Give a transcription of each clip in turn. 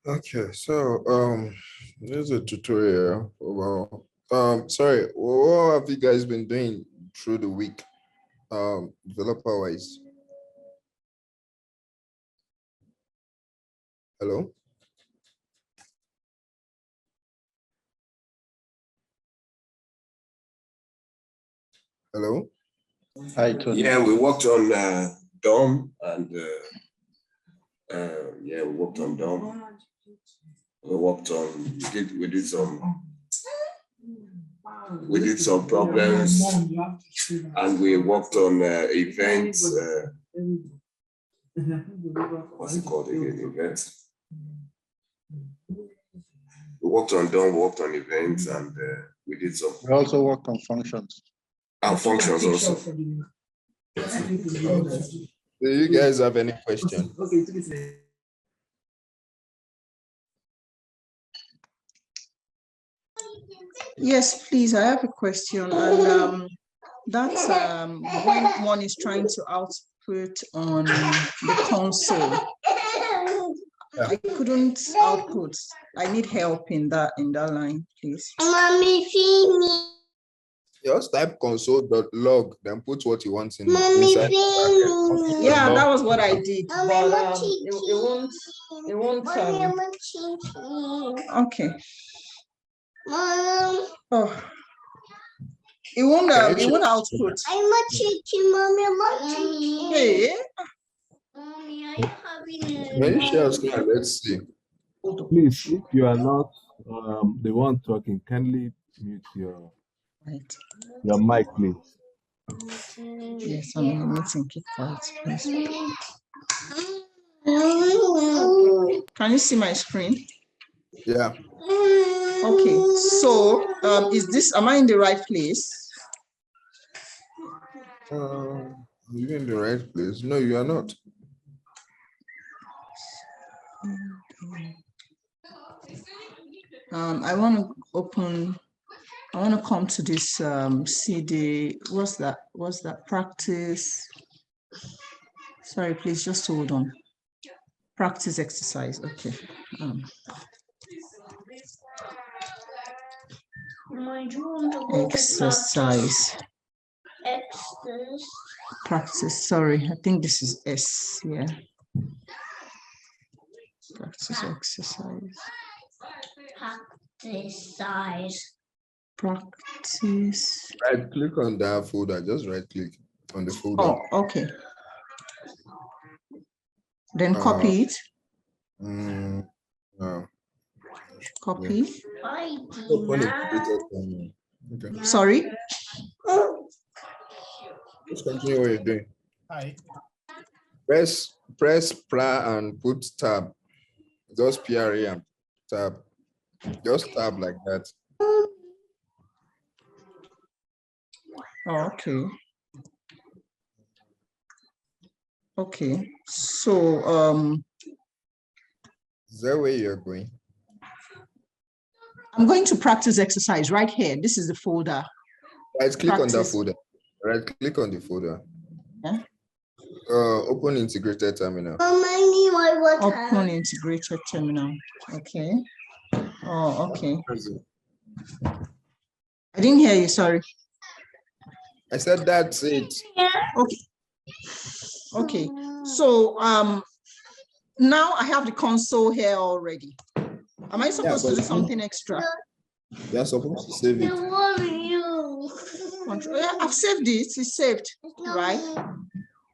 Okay, so this is a tutorial about sorry, what have you guys been doing through the week, developer wise? Hello? Hello? Hi, Tony. Yeah, we worked on DOM and yeah, we worked on DOM. We worked on we did some problems, and we worked on events. What's it called again? Events. We worked on DOM, we worked on events, and we did some. We also worked on functions. And functions also. Do you guys have any question? Yes, please. I have a question, and that's when one is trying to output on the console. Yeah. I couldn't output. I need help in that line, please. Mommy, feed me. Just type console.log, then put what you want in Mommy, inside. feed me. Yeah, that was what I did. Mommy, But it won't. Okay. Mom, Oh, it won't output. I'm a chicken, Mommy, I'm a chicken. Hey. Mommy, are you having a Can you share screen? Let's see. Please, if you are not the one talking, kindly mute your Right. mic, please. Yes, I'm in a meeting. Keep quiet, please. Can you see my screen? Yeah. Okay. So, am I in the right place? You're in the right place. No, you are not. I want to come to this CD. What's that practice? Sorry, please just hold on. Practice exercise. Okay. Exercise. Practice. Sorry, I think this is S. Yeah. Practice exercise. Practice. Right click on that folder. Just right click on the folder. Oh, okay. Then copy it. No. Copy. Okay. Sorry. Just continue what you're doing. Hi. Press PRA and put tab. Just PRA and tab. Just tab like that. Oh, okay. Okay. So Is that where you're going? I'm going to practice exercise right here. This is the folder. Right click on that Practice. folder. Right click on the folder. Yeah. Open integrated terminal. Open integrated terminal. Okay. Oh, okay. I didn't hear you, sorry. I said that's it. Okay. Okay. So now I have the console here already. Am I supposed to do something extra? You're supposed to save it. Control. Yeah, I've saved it. It's saved, right?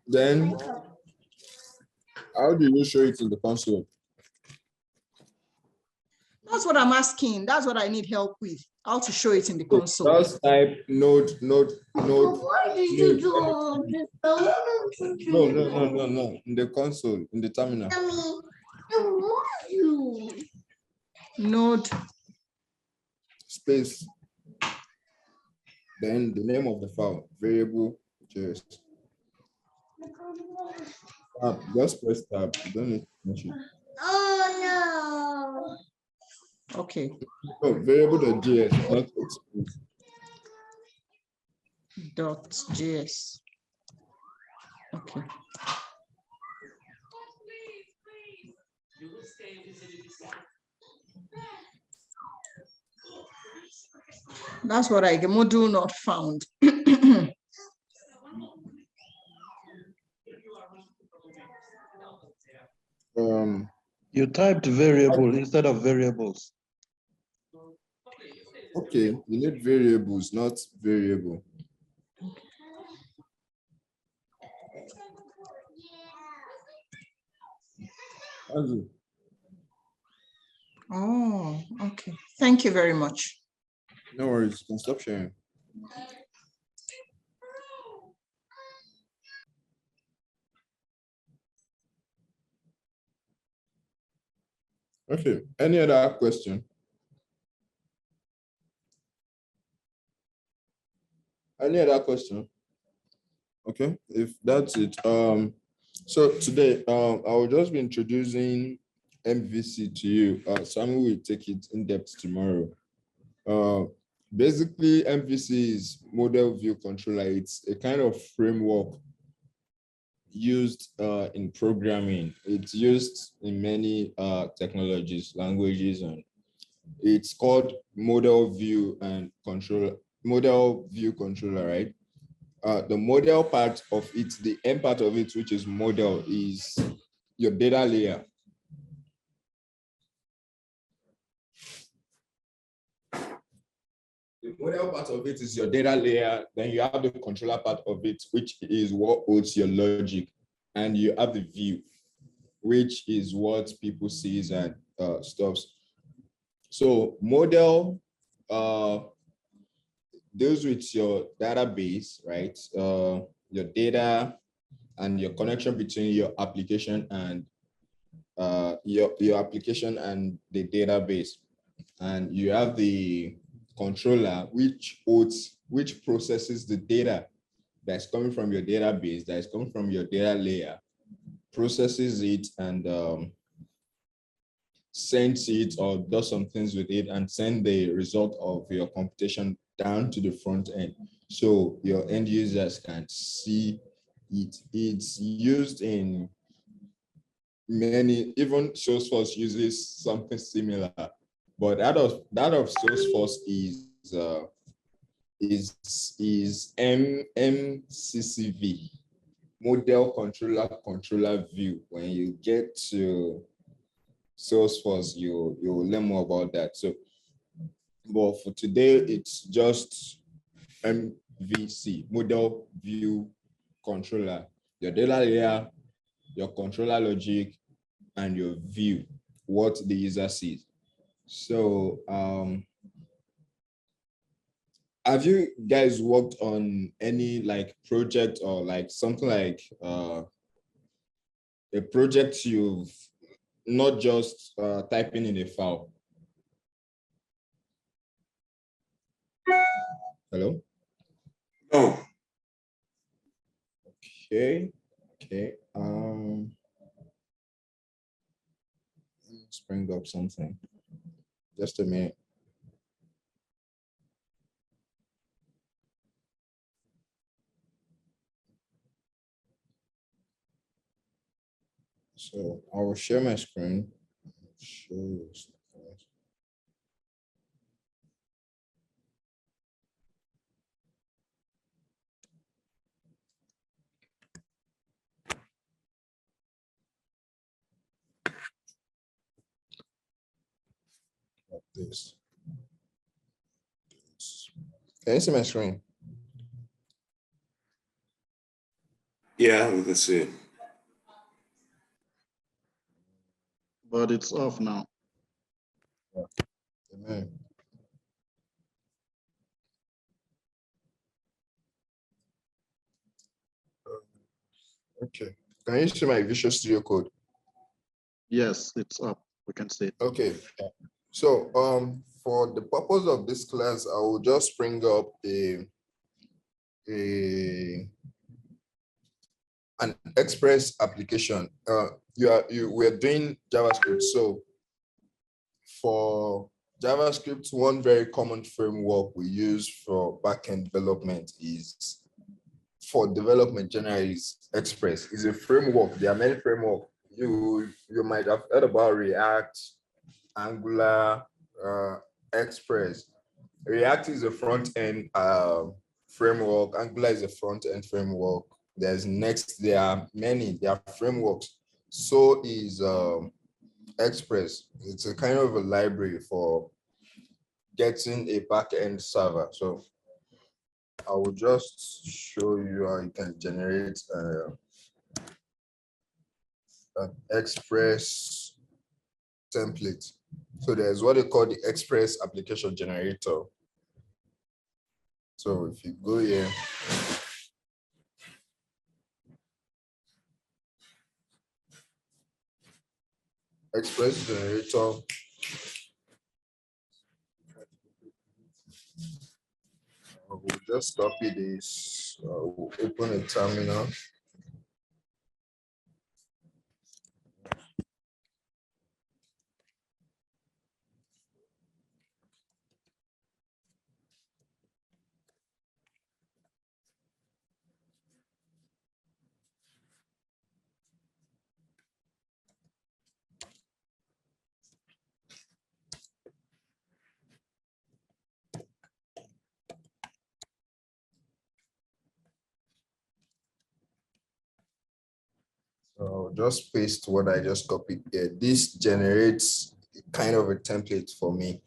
Then how do you show it in the console? That's what I'm asking. That's what I need help with. How to show it in the console. Just type node. No. In the console, in the terminal. Node. Space. Then the name of the file, variable JS. Just press tab. You don't need to mention. Oh no. Okay. Oh, variable.js, not space. .js. Okay. That's what I get. Module not found. You typed variable instead of variables. Okay, you need variables, not variable. Andrew. Oh, okay. Thank you very much. No worries, you can stop sharing. Okay, any other question? Any other question? Okay, if that's it. So today, I will just be introducing MVC to you. Samuel will take it in depth tomorrow. Basically, MVC is model view controller. It's a kind of framework used in programming. It's used in many technologies, languages, and it's called model view controller, right? The model part of it, the end part of it, which is model, is your data layer. The model part of it is your data layer. Then you have the controller part of it, which is what holds your logic. And you have the view, which is what people see and stuff. So model deals with your database, right? Your data and your connection between your application and your application and the database. And you have the controller, which processes the data that's coming from your database, that is coming from your data layer, processes it and sends it or does some things with it and send the result of your computation down to the front end. So your end users can see it. It's used in many, even Salesforce uses something similar, but that of Salesforce is MCCV, model controller view. When you get to Salesforce, you'll learn more about that. So, but for today, it's just MVC, model view controller, your data layer, your controller logic, and your view, what the user sees. So have you guys worked on any like project or like something like a project you've not just typing in a file? Hello? No. Okay. Let's bring up something. Just a minute. So I will share my screen. Show you stuff. Like this. Can you see my screen? Yeah, we can see it. But it's off now. Amen. Okay. Can you see my Visual Studio Code? Yes, it's up. We can see it. Okay. So for the purpose of this class, I will just bring up an Express application. We're doing JavaScript. So for JavaScript, one very common framework we use for backend development is for development generally is Express. It's a framework. There are many frameworks. You might have heard about React, Angular, Express. React is a front-end framework. Angular is a front-end framework. There's Next. There are many. There are frameworks. So is Express. It's a kind of a library for getting a back-end server. So I will just show you how you can generate an Express template. So there's what they call the Express application generator. So if you go here, Express generator, we'll just copy this, we'll open a terminal. So I'll just paste what I just copied here. This generates kind of a template for me.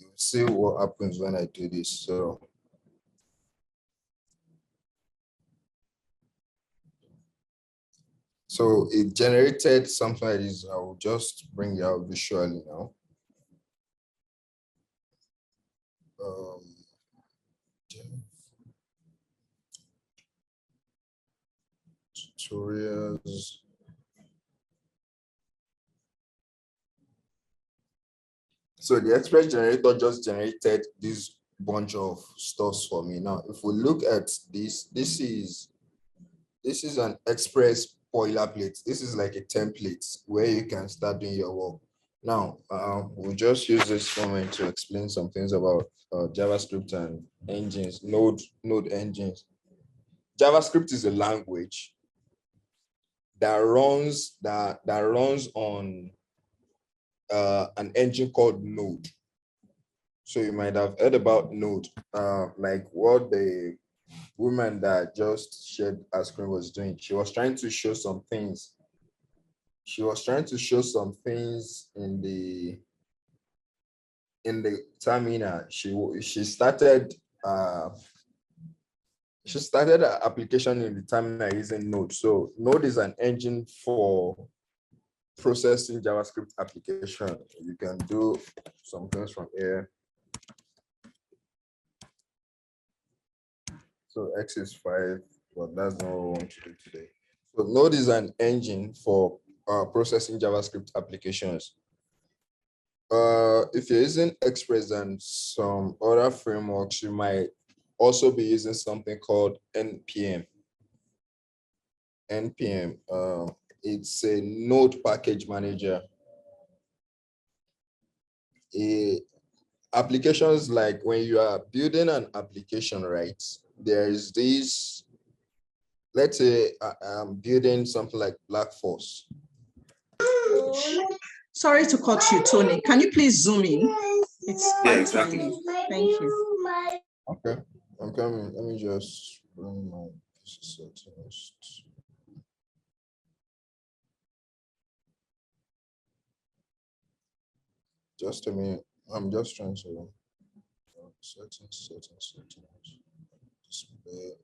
You'll see what happens when I do this. So it generated something like this. I will just bring it out visually now. Tutorials. So the Express generator just generated this bunch of stuffs for me. Now, if we look at this, this is an Express boilerplate. This is like a template where you can start doing your work. Now, we'll just use this moment to explain some things about JavaScript and engines, node engines. JavaScript is a language that runs on an engine called Node. So you might have heard about Node, like what the woman that just shared her screen was doing. She was trying to show some things. She was trying to show some things in the terminal. She started an application in the terminal using Node. So Node is an engine for processing JavaScript application. You can do some things from here. So X is 5, but that's not what we want to do today. So Node is an engine for processing JavaScript applications. If you're using Express and some other frameworks, you might also be using something called NPM. NPM, it's a node package manager. Applications, like when you are building an application, right? There is this, let's say I'm building something like Black Force. Sorry to cut you, Tony. Can you please zoom in? It's Yeah, exactly. Thank you. Okay, I'm coming. Let me just run my settings. Just a minute. I'm just trying to settings. Display.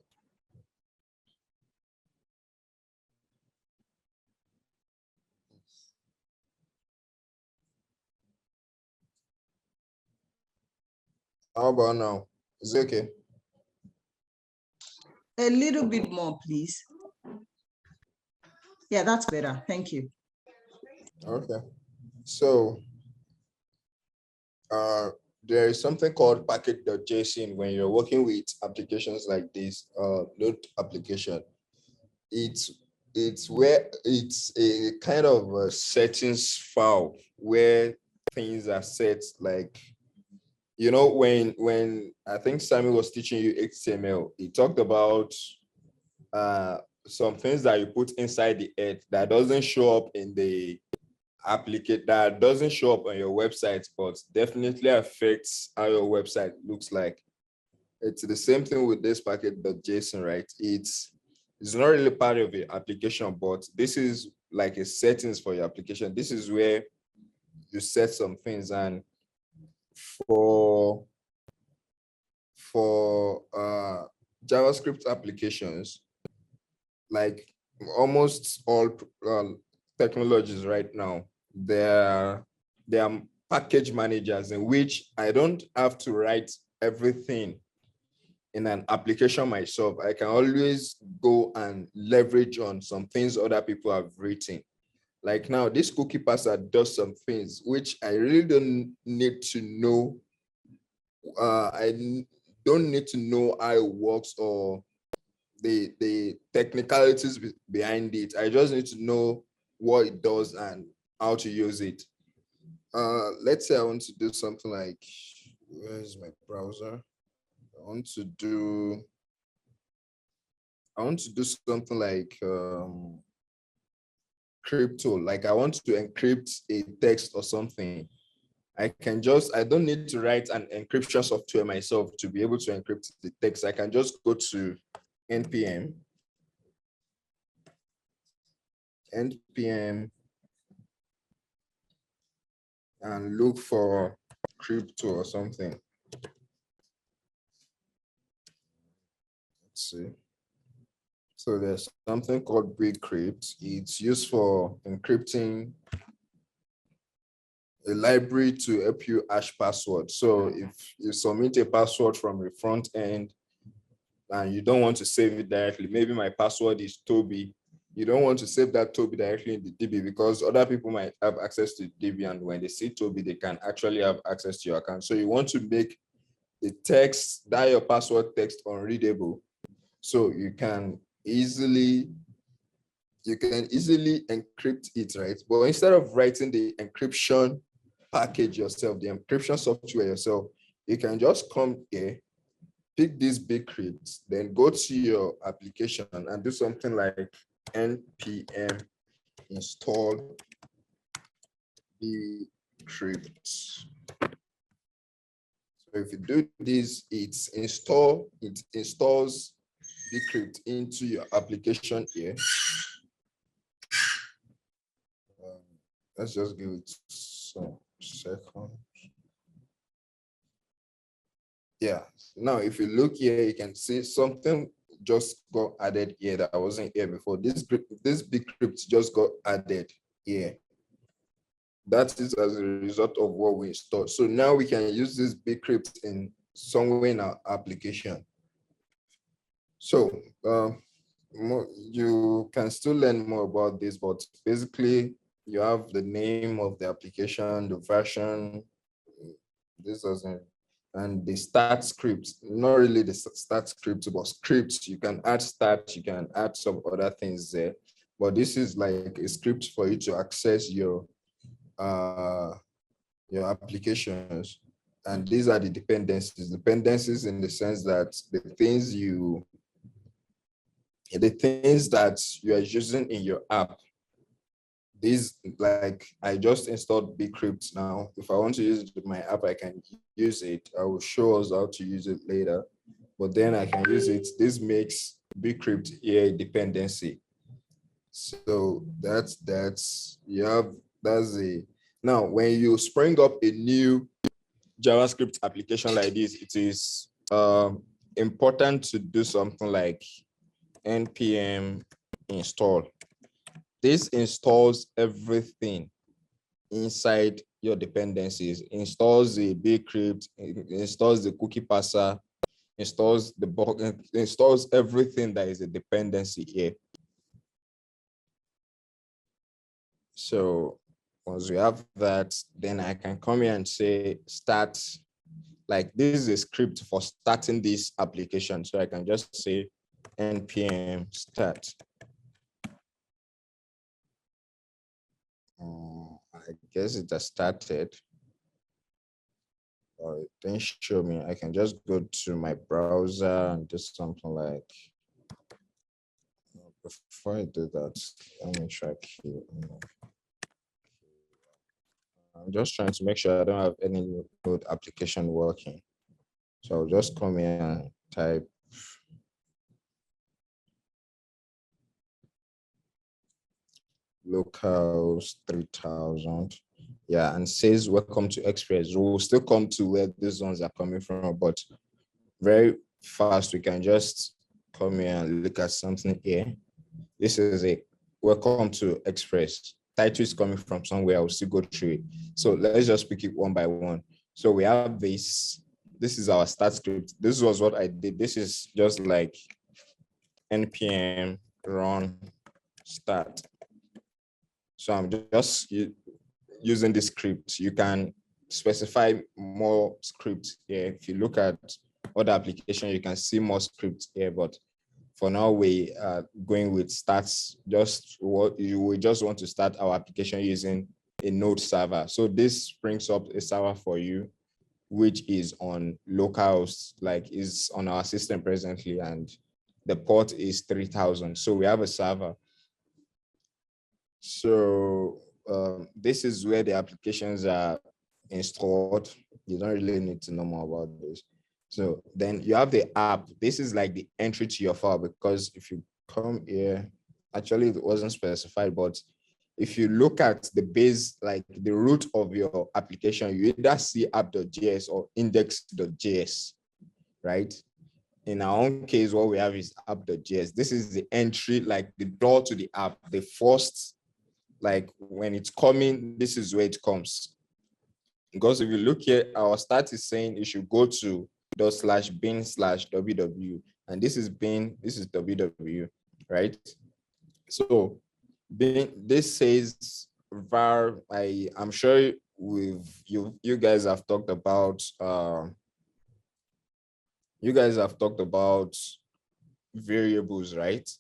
How about now? Is it okay? A little bit more, please. Yeah, that's better. Thank you. Okay. So there is something called package.json when you're working with applications like this, node application. It's a kind of a settings file where things are set, like, you know, when I think Sammy was teaching you XML, he talked about some things that you put inside the head that doesn't show up in the applicate that doesn't show up on your website, but definitely affects how your website looks like. It's the same thing with this package.json, right? It's not really part of your application, but this is like a settings for your application. This is where you set some things, and for JavaScript applications, like almost all technologies right now, there are package managers in which I don't have to write everything in an application myself. I can always go and leverage on some things other people have written. Like now, this cookie passer does some things which I really don't need to know. I don't need to know how it works or the technicalities behind it. I just need to know what it does and how to use it. Let's say I want to do something like, where's my browser? I want to do something like crypto, like I want to encrypt a text or something. I don't need to write an encryption software myself to be able to encrypt the text. I can just go to npm and look for crypto or something. Let's see. So there's something called bcrypt. It's used for encrypting a library to help you hash password. So if you submit a password from the front end and you don't want to save it directly, maybe my password is Toby. You don't want to save that Toby directly in the DB because other people might have access to DB, and when they see Toby, they can actually have access to your account. So you want to make the text, that your password text, unreadable. So you can easily encrypt it, right? But instead of writing the encryption package yourself, the encryption software yourself, you can just come here, pick this bcrypt, then go to your application and do something like npm install bcrypt. So if you do this, it installs bcrypt into your application here. Let's just give it some seconds. Yeah, now if you look here, you can see something just got added here that wasn't here before. This bcrypt just got added here. That is as a result of what we installed. So now we can use this bcrypt in somewhere in our application. So you can still learn more about this, but basically you have the name of the application, the version, and the start script. Not really the start script, but scripts. You can add start, you can add some other things there. But this is like a script for you to access your applications. And these are the dependencies. Dependencies in the sense that the things that you are using in your app. These, like, I just installed bcrypt now. If I want to use it with my app, I can use it. I will show us how to use it later, but then I can use it. This makes bcrypt here a dependency. So now when you spring up a new JavaScript application like this, it is important to do something like npm install. This installs everything inside your dependencies, installs the bcrypt, installs the cookie passer, installs everything that is a dependency here. So once we have that, then I can come here and say start. Like, this is a script for starting this application. So I can just say npm start. I guess it has started. Or it didn't show me. I can just go to my browser and do something like. Before I do that, let me check here. I'm just trying to make sure I don't have any node application working. So I'll just come here and type locals 3000. Yeah, and says welcome to Express. We'll still come to where these ones are coming from, but very fast we can just come here and look at something here. This is a welcome to Express. Title is coming from somewhere. I'll still go through it. So let's just pick it one by one. So we have this. This is our start script. This was what I did. This is just like npm run start. So I'm just using this script. You can specify more scripts here. If you look at other application, you can see more scripts here, but for now we are going with starts. Just what we just want to start our application using a node server. So this brings up a server for you, which is on localhost, like is on our system presently, and the port is 3000. So we have a server. So this is where the applications are installed. You don't really need to know more about this. So then you have the app. This is like the entry to your file, because if you come here, actually it wasn't specified, but if you look at the base, like the root of your application, you either see app.js or index.js, right? In our own case, what we have is app.js. This is the entry, like the door to the app, the first, like when it's coming, this is where it comes. Because if you look here, our start is saying you should go to bin/ww, and this is bin, this is ww, right? So bin, this says var. I'm sure you guys have talked about variables, right?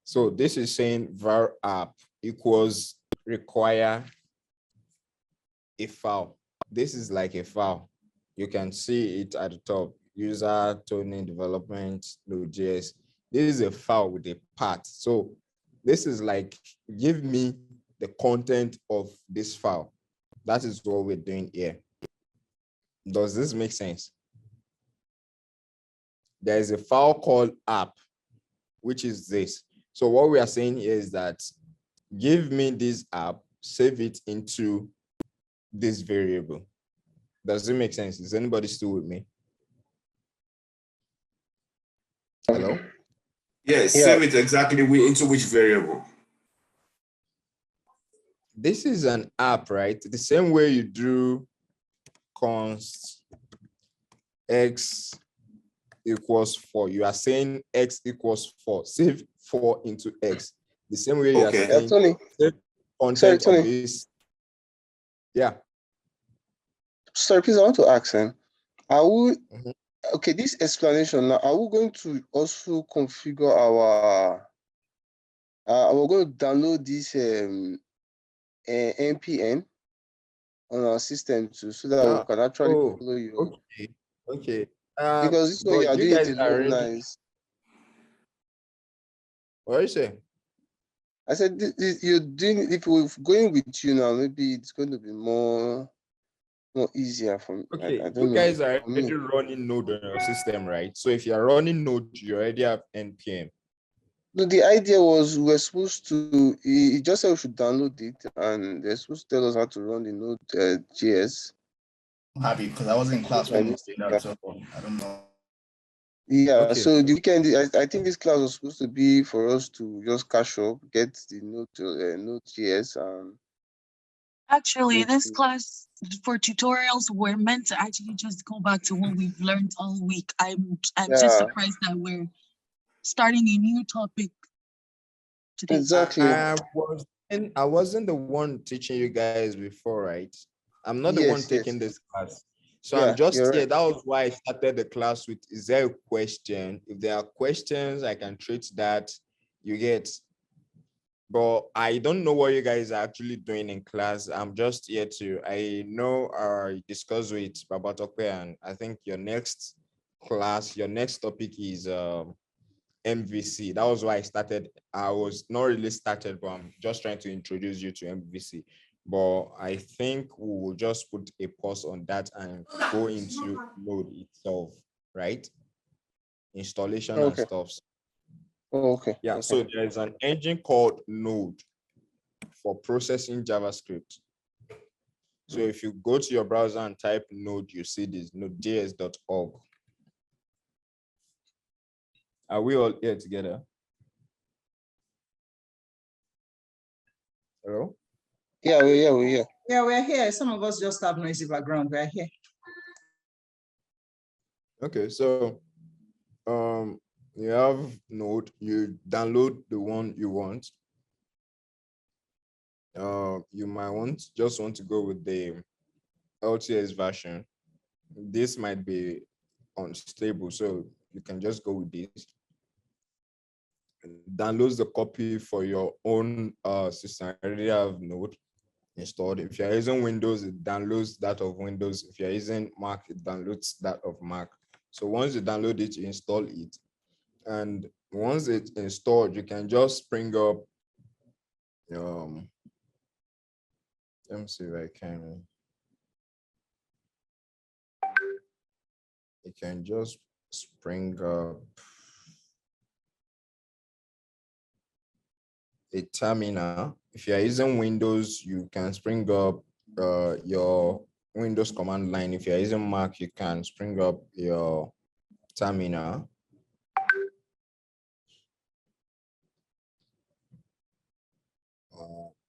So this is saying var app equals require a file. This is like a file. You can see it at the top. User, toning, development, Node.js. This is a file with a path. So this is like, give me the content of this file. That is what we're doing here. Does this make sense? There is a file called app, which is this. So what we are saying here is that give me this app, save it into this variable. Does it make sense? Is anybody still with me? Hello? Yes, save it exactly into which variable? This is an app, right? The same way you do const x equals 4. You are saying x equals 4. Save 4 into x. The same way you are saying save content of this. Yeah. Sorry, please, I want to ask him. Are we okay? This explanation now. Are we going to also configure our? We're going to download this npm on our system too, so that we can actually follow you. Okay. Because this way you are doing it alone nice. What are you saying? I said you're doing. If we're going with you now, maybe it's going to be more easier for me. Okay, I don't you guys know. are already running Node on your system, right? So if you're running Node, you already have npm. No, the idea was we're supposed to. It just said we should download it, and they're supposed to tell us how to run the Node JS. I'm happy because I was in class when I was doing that, so I don't know. Yeah, Okay. so the weekend, I think this class was supposed to be for us to just catch up, get the Node.js. Actually, this class for tutorials, we're meant to actually just go back to what we've learned all week. I'm just surprised that we're starting a new topic today. Exactly. I wasn't the one teaching you guys before, right? I'm not the one taking this class. So I'm just here. Right. That was why I started the class with, is there a question? If there are questions, I can treat that. You get. But I don't know what you guys are actually doing in class. I'm just here I know I discussed with Babatope, and I think your next class, your next topic is MVC. That was why I started. I was not really started, but I'm just trying to introduce you to MVC. but I think we will just put a pause on that and go into Node itself, right? Installation and Okay. stuff. Okay. Yeah, so there's an engine called Node for processing JavaScript. So if you go to your browser and type Node, you see this nodejs.org. Are we all here together? Hello? Yeah, we're here. Yeah, we're here. Some of us just have noisy background. We're here. Okay, so you have Node, you download the one you want. You might just want to go with the LTS version. This might be unstable, so you can just go with this. Download the copy for your own system. I already have Node installed. If you're using Windows, it downloads that of Windows. If you're using Mac, it downloads that of Mac. So once you download it, you install it. And once it's installed, you can just spring up, let me see if I can. You can just spring up a terminal. If you're using Windows, you can spring up your Windows command line. If you're using Mac, you can spring up your terminal.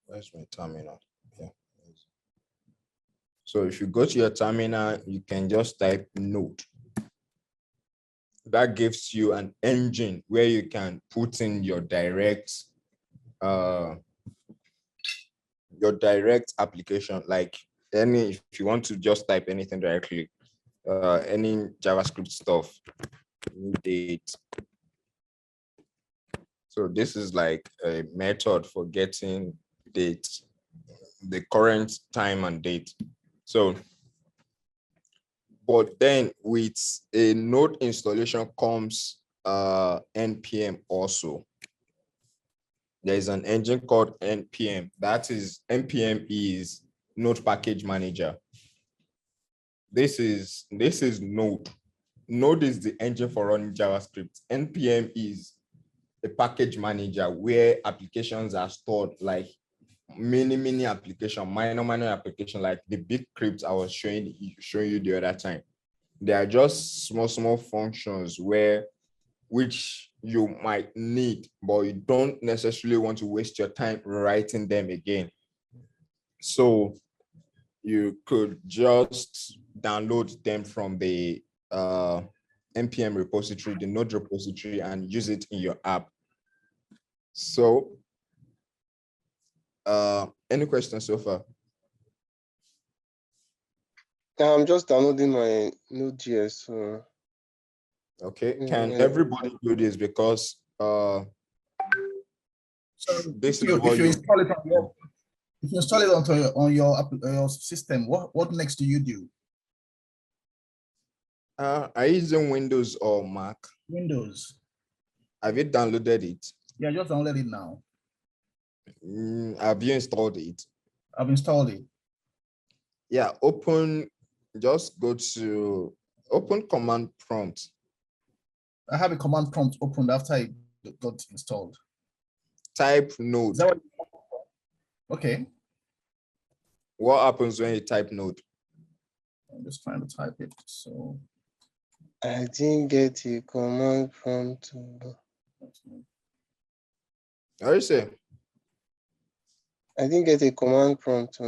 Where's my terminal? Yeah. So if you go to your terminal, you can just type Node. That gives you an engine where you can put in your direct application, like if you want to just type anything directly, any JavaScript stuff, new date. So this is like a method for getting date, the current time and date. So, but then with a Node installation comes npm also. There's an engine called npm. npm is Node Package Manager. This is Node. Node is the engine for running JavaScript. npm is a package manager where applications are stored, like many application, minor application, like the big scripts I was showing you the other time. They are just small functions which you might need, but you don't necessarily want to waste your time writing them again. So you could just download them from the npm repository, the Node repository, and use it in your app. So any questions so far? I'm just downloading my Node.js. So okay, can everybody do this? Because this is what if you install it on your system, what next do you do? are you using Windows or Mac? Windows. Have you downloaded it? Yeah, just download it now. Have you installed it? I've installed it. Yeah, just go to open command prompt. I have a command prompt opened after it got installed. Type Node. Okay. What happens when you type Node? I'm just trying to type it. So I didn't get a command prompt. What do you say? I didn't get a command prompt.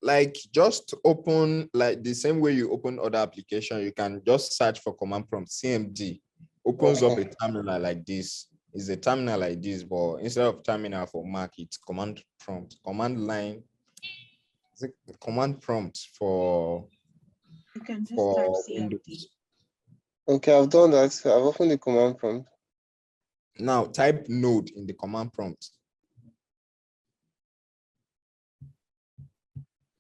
Like just open, like the same way you open other application, you can just search for command prompt. CMD opens up a terminal like this. It's a terminal like this, but instead of terminal for Mac, it's command prompt, command line. It's a command prompt for Windows. Okay, I've done that. I've opened the command prompt. Now type Node in the command prompt.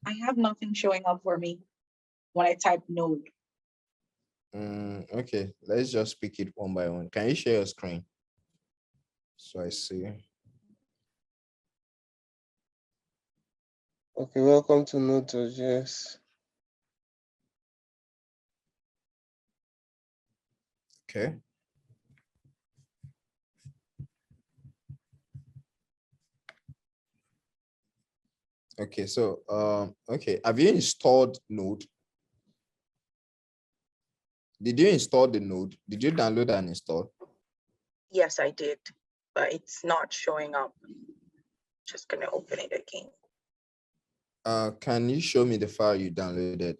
I have nothing showing up for me when I type Node. Okay, let's just pick it one by one. Can you share your screen? So I see. Okay, welcome to Node.js. Okay. Okay, so okay, have you installed Node? Did you install the Node? Did you download and install? Yes, I did, but it's not showing up. Just gonna open it again. Can you show me the file you downloaded?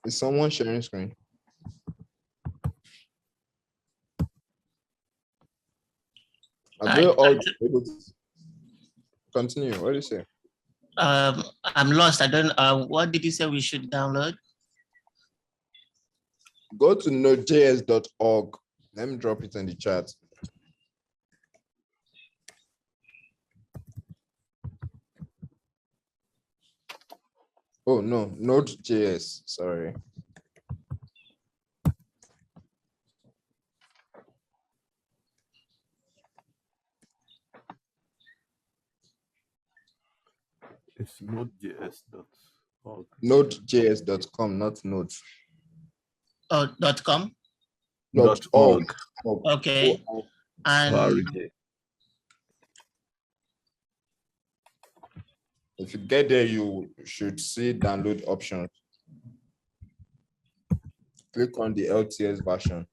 Is someone sharing screen? Are we all able to continue? What do you say? I'm lost. I don't. What did you say we should download? Go to nodejs.org. Let me drop it in the chat. Oh no, Node.js. Sorry. It's nodejs.org. Nodejs.com, not Node. Oh, .com. .org. Okay. And if you get there, you should see download options. Click on the LTS version.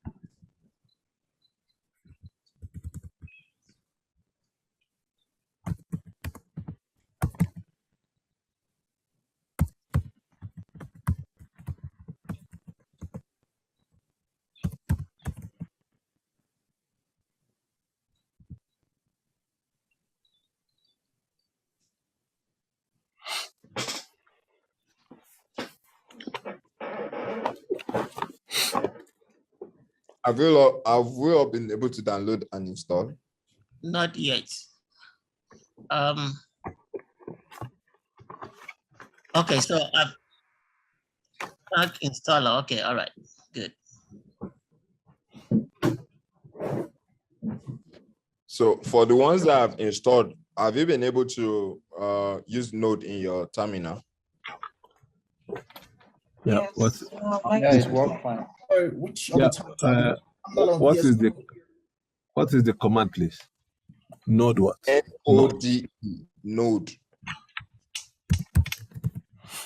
Have we all been able to download and install? not yet. Okay, so I've installer. Okay, all right, good. So for the ones that I've installed, have you been able to use Node in your terminal? Yeah. Yes. It worked fine. Which of Yeah. the What is the command, please? Node what? Node. Node.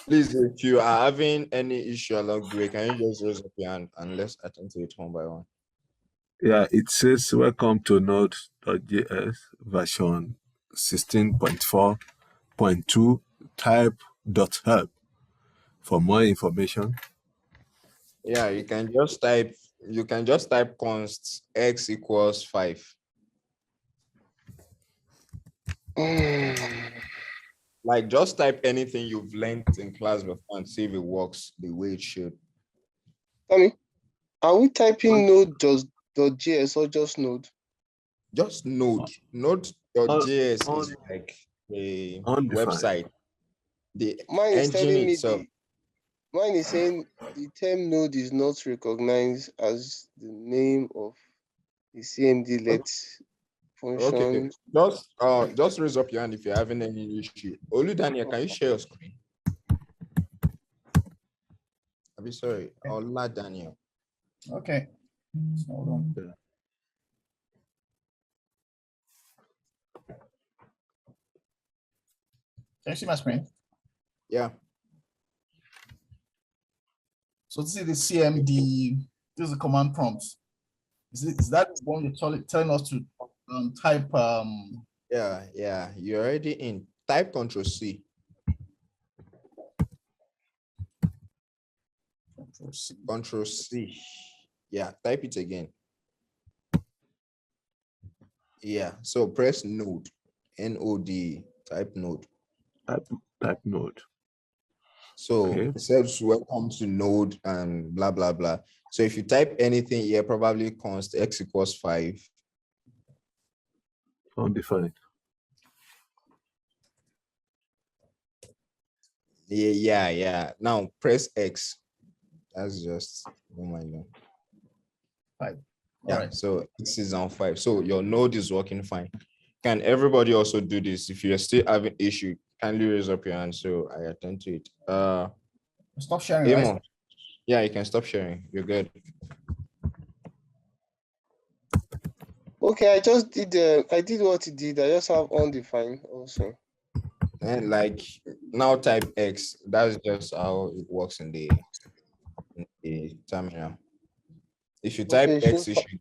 Please, if you are having any issue along the way, can you just raise up your hand and let's attend to it one by one? Yeah, it says welcome to Node.js version 16.4.2 type.help. For more information. Yeah, you can just type const x equals 5. Like just type anything you've learned in class before and see if it works the way it should. Tell me, are we typing node.js or just node? Just Node. Node.js is like a website. The Mine is engine telling me itself. mine is saying the term node is not recognized as the name of the CMD-let function. Okay, just raise up your hand if you're having any issue. Daniel, can you share your screen? I'll be sorry. Ola Daniel. Okay. Hold on. Can you see my screen? Yeah. So this is the CMD. This is the command prompt. Is that one you're telling us to type? Yeah. You're already in. Type Control-C. Control-C. Yeah, type it again. Yeah, so press Node. Node. Type Node. Type Node. So Okay. it says welcome to node and blah, blah, blah. So if you type anything here, probably const x equals 5. Undefined. Yeah. Now press X. That's just, oh my God. 5. Yeah, Alright. so X is on 5. So your node is working fine. Can everybody also do this? If you're still having issue, kindly raise up your hand so I attend to it. Stop sharing, right? Amo, yeah, you can stop sharing. You're good. Okay, I just did. I did what he did. I just have undefined also. And like now type X. That's just how it works in the terminal. If you type Okay, X, it should,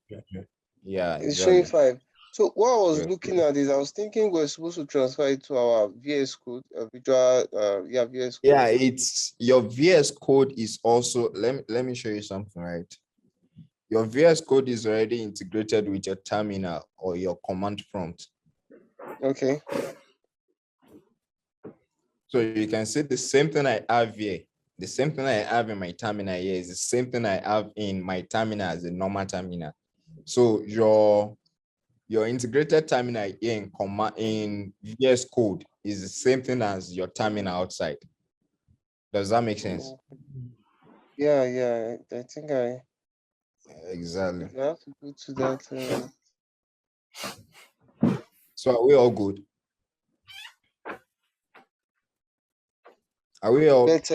yeah, it's showing exactly. 5. So what I was Yes. looking at is I was thinking we're supposed to transfer it to our VS Code, VS Code. Yeah, it's your VS Code is also, let me show you something, right? Your VS Code is already integrated with your terminal or your command prompt. Okay. So you can see the same thing I have here. The same thing I have in my terminal here is the same thing I have in my terminal as a normal terminal. So your integrated terminal here in VS Code is the same thing as your terminal outside. Does that make sense? Yeah. I think exactly. I have to go to that. So are we all good? Are we all? But,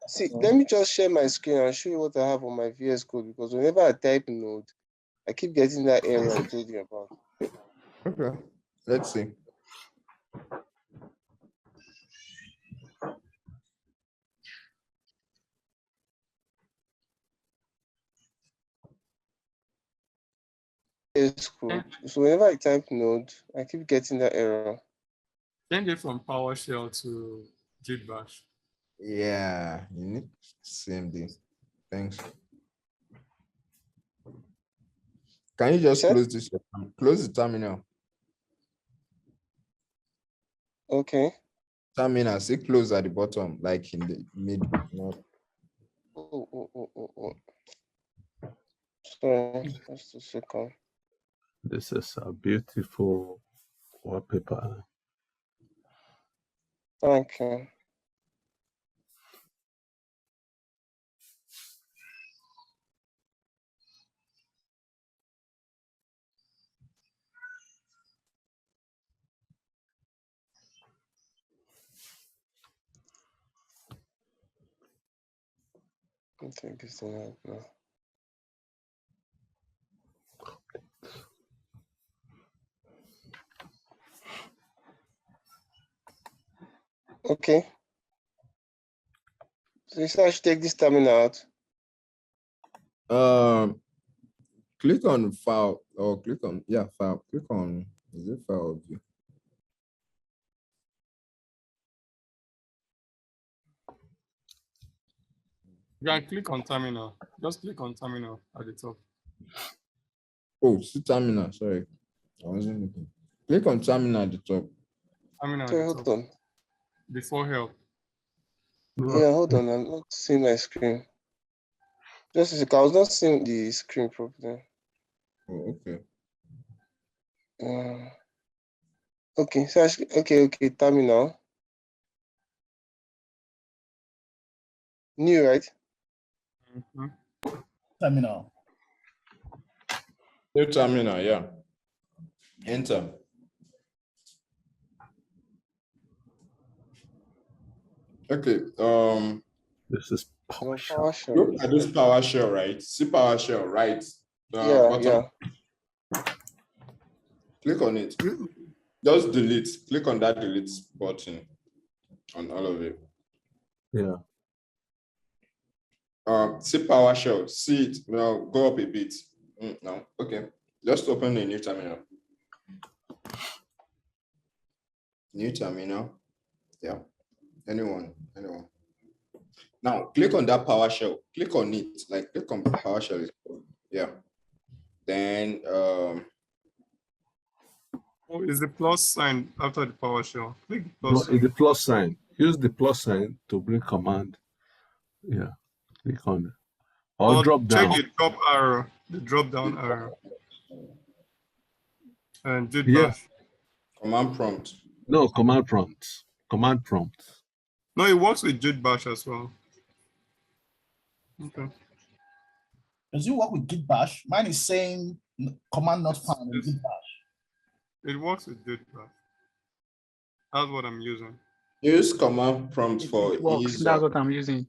see, let me just share my screen and show you what I have on my VS Code, because whenever I type node, I keep getting that error I told you about. Okay, let's see. VS Code. So whenever I type node, I keep getting that error. Change it from PowerShell to JIT bash. Yeah, you need same thing. Thanks. Can you just close this? Close the terminal. Okay. Terminal, see close at the bottom, like in the mid. Oh. Sorry, just a second. This is a beautiful wallpaper. Thank you. I think it's not now. Okay. So you said I should take this terminal out. Click on file or click on file. Click on, is it file view? You can click on terminal. Just click on terminal at the top. Oh, see terminal. Sorry, I wasn't looking. Click on terminal at the top. Terminal at Okay, the hold top. on. Before help. Yeah, hold on. I'm not seeing my screen. Just a second. I was not seeing the screen properly. Oh, okay. Okay. So okay. Terminal. New, right? Terminal. New terminal, yeah. Enter. Okay. This is PowerShell. Look at this PowerShell, right? See PowerShell, right? Yeah. Click on it. Just delete. Click on that delete button on all of it. Yeah. See PowerShell. See it. Now go up a bit. No. Okay. Just open the new terminal. New terminal. Yeah. Anyone. Now click on that PowerShell. Click on it. Like click on PowerShell. Yeah. Then Oh, is the plus sign after the PowerShell? Click the No, plus sign. it's the plus sign. use the plus sign to bring command. Yeah, click on it. Or drop down. Check the drop arrow, the drop down arrow. And do Yeah. bash. Command prompt. No, command prompt. Command prompt. No, it works with Git bash as well. Okay. Does it work with Git bash? Mine is saying command not found in Git bash. It works with Git bash. That's what I'm using. Use command prompt for works. ease. That's what I'm using.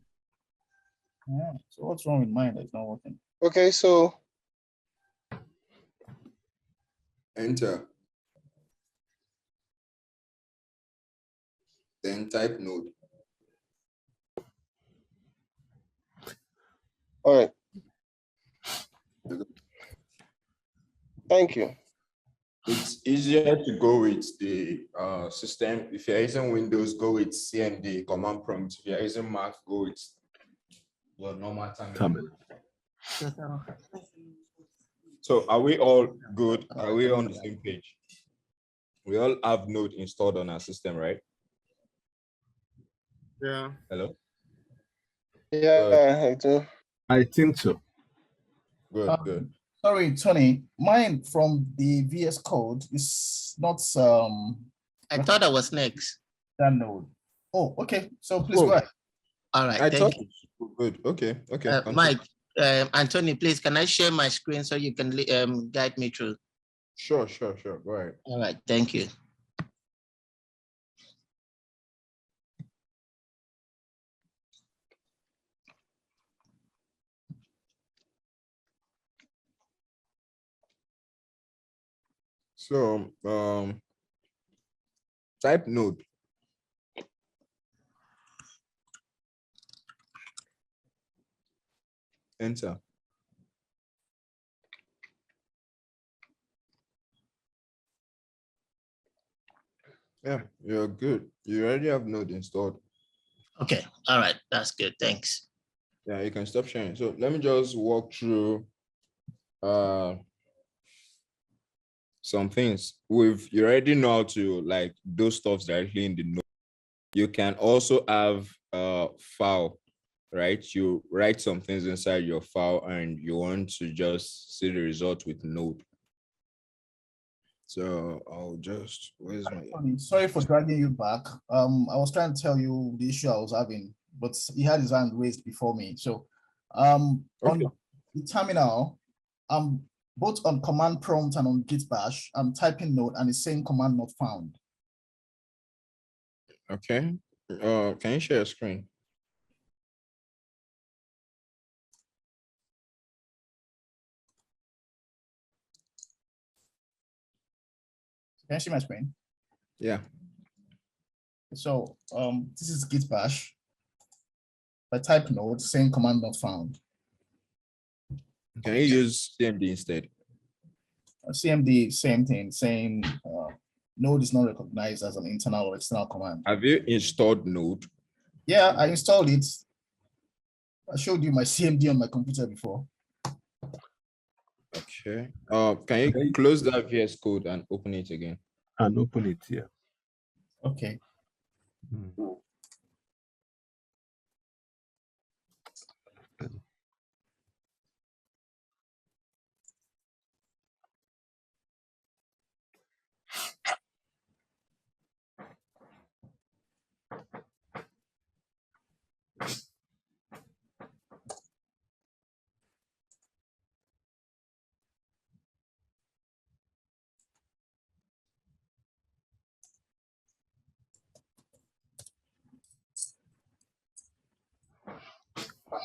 Yeah. So what's wrong with mine that's not working? Okay, so Enter. Then type node. all right. Thank you. It's easier to go with the system. If you're using Windows, go with CMD, command prompt. If you're using Mac, go with your normal terminal. So are we all good? Are we on the same page? We all have Node installed on our system, right? Yeah. Hello? Yeah, I do. I think so. Good, good. Sorry, Tony. Mine from the VS Code is not. I thought I was next. That node. Oh, okay. So please go ahead. All right. I Thank thought you. good. Okay, okay. Mike, Anthony, please, can I share my screen so you can guide me through? Sure. Go ahead. All right. Thank you. So type node. Enter. Yeah, you're good. You already have Node installed. Okay. All right. That's good. Thanks. Yeah, you can stop sharing. So let me just walk through some things. You already know how to like do stuff directly in the node. You can also have a file, right? You write some things inside your file and you want to just see the result with node. So I'll just, where's my... Sorry for dragging you back. I was trying to tell you the issue I was having, but he had his hand raised before me. So on the terminal, both on command prompt and on Git bash, I'm typing node and it's saying command not found. Okay. Can you share your screen? Can you see my screen? Yeah. So this is Git bash. I type node saying command not found. Can you use CMD instead? CMD, same thing, saying node is not recognized as an internal or external command. Have you installed Node? Yeah, I installed it. I showed you my CMD on my computer before. Okay. Can you close that VS Code and open it again? And open it here. Okay.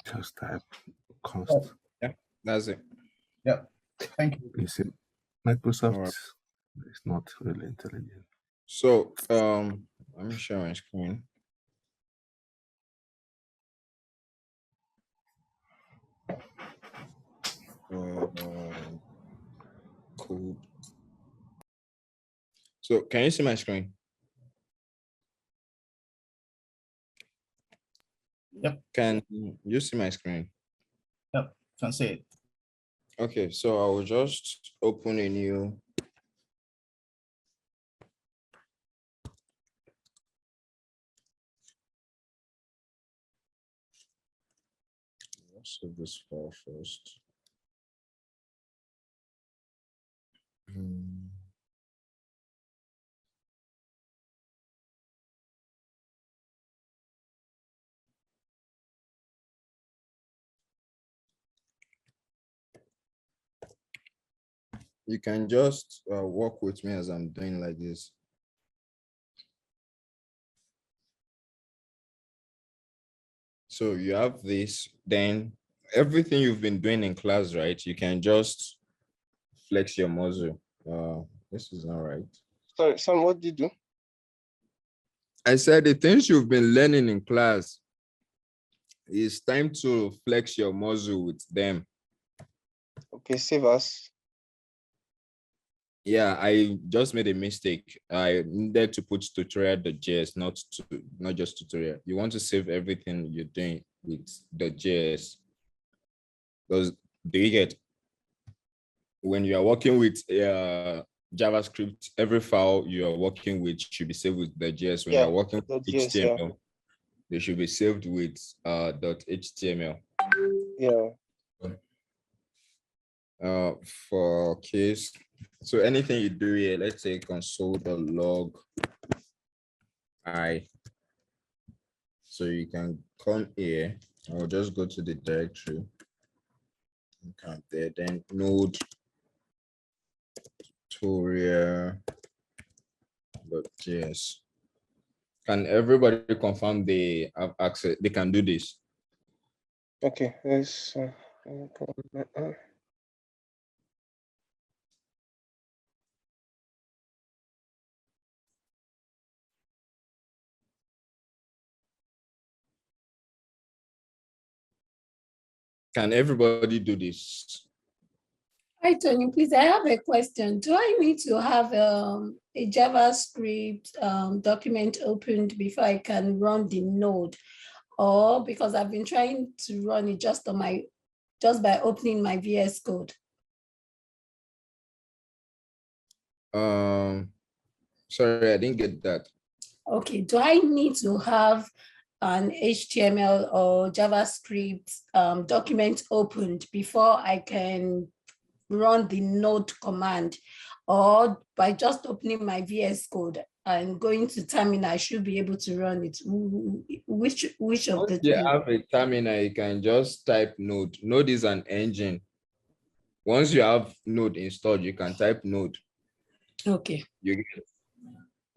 Just type const. Yeah, that's it. Yeah, thank you. You see, Microsoft Right. is not really intelligent. So let me share my screen. Code. So can you see my screen? Yep. Can you see my screen? Yep, can see it. Okay, so I will just open a new. Let's save this file first. You can just work with me as I'm doing like this. So you have this, then everything you've been doing in class, right? You can just flex your muscle. This is not right. Sorry, Sam, what did you do? I said the things you've been learning in class, it's time to flex your muscle with them. Okay, save us. Yeah, I just made a mistake. I needed to put tutorial.js, not just tutorial. You want to save everything you're doing with the JS. Because do you get, when you are working with JavaScript, every file you are working with should be saved with the JS. When you are working with HTML, they should be saved with .html. Yeah. For case, so anything you do here, let's say console.log I. So you can come here. I'll just go to the directory. Come there, then node tutorial.js. Can everybody confirm they have access? They can do this. Okay, let's Can everybody do this? Hi, Tony, please, I have a question. Do I need to have a JavaScript document opened before I can run the node? Or because I've been trying to run it just by opening my VS Code? Sorry, I didn't get that. Okay, do I need to have an HTML or JavaScript document opened before I can run the node command, or by just opening my VS Code and going to terminal, I should be able to run it? Which of the two? You have a terminal, you can just type node. Node is an engine. Once you have node installed, you can type node. Okay.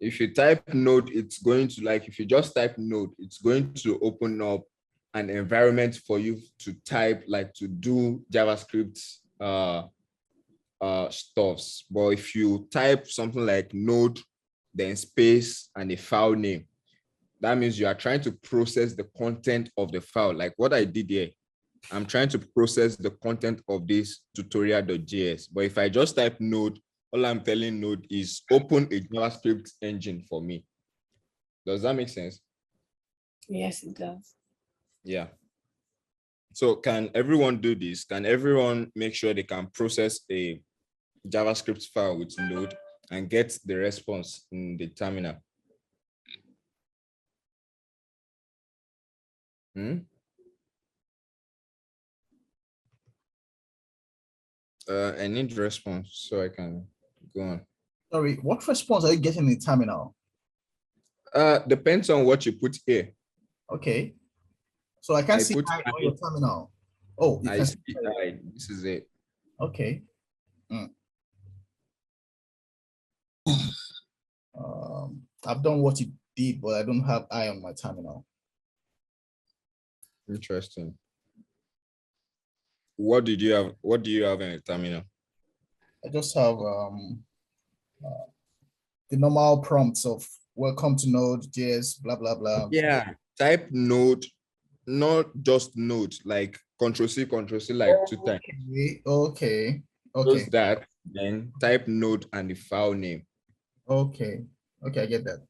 If you type node, it's going to, like, if you just type node, it's going to open up an environment for you to type, like to do JavaScript stuffs. But if you type something like node, then space and a file name, that means you are trying to process the content of the file. Like what I did here, I'm trying to process the content of this tutorial.js. But if I just type node, all I'm telling node is open a JavaScript engine for me. Does that make sense? Yes, it does. Yeah. So can everyone do this? Can everyone make sure they can process a JavaScript file with node and get the response in the terminal? I need response so I can go on. Sorry, what response are you getting in the terminal? Depends on what you put here. Okay. So I can't see I on your terminal. Oh, I see I. This is it. Okay. I've done what you did, but I don't have I on my terminal. Interesting. What did you have? What do you have in a terminal? I just have the normal prompts of welcome to Node.js, blah, blah, blah. Yeah, type node, not just node, like Control-C, like 2 times. Okay. Close that, then type node and the file name. Okay, I get that.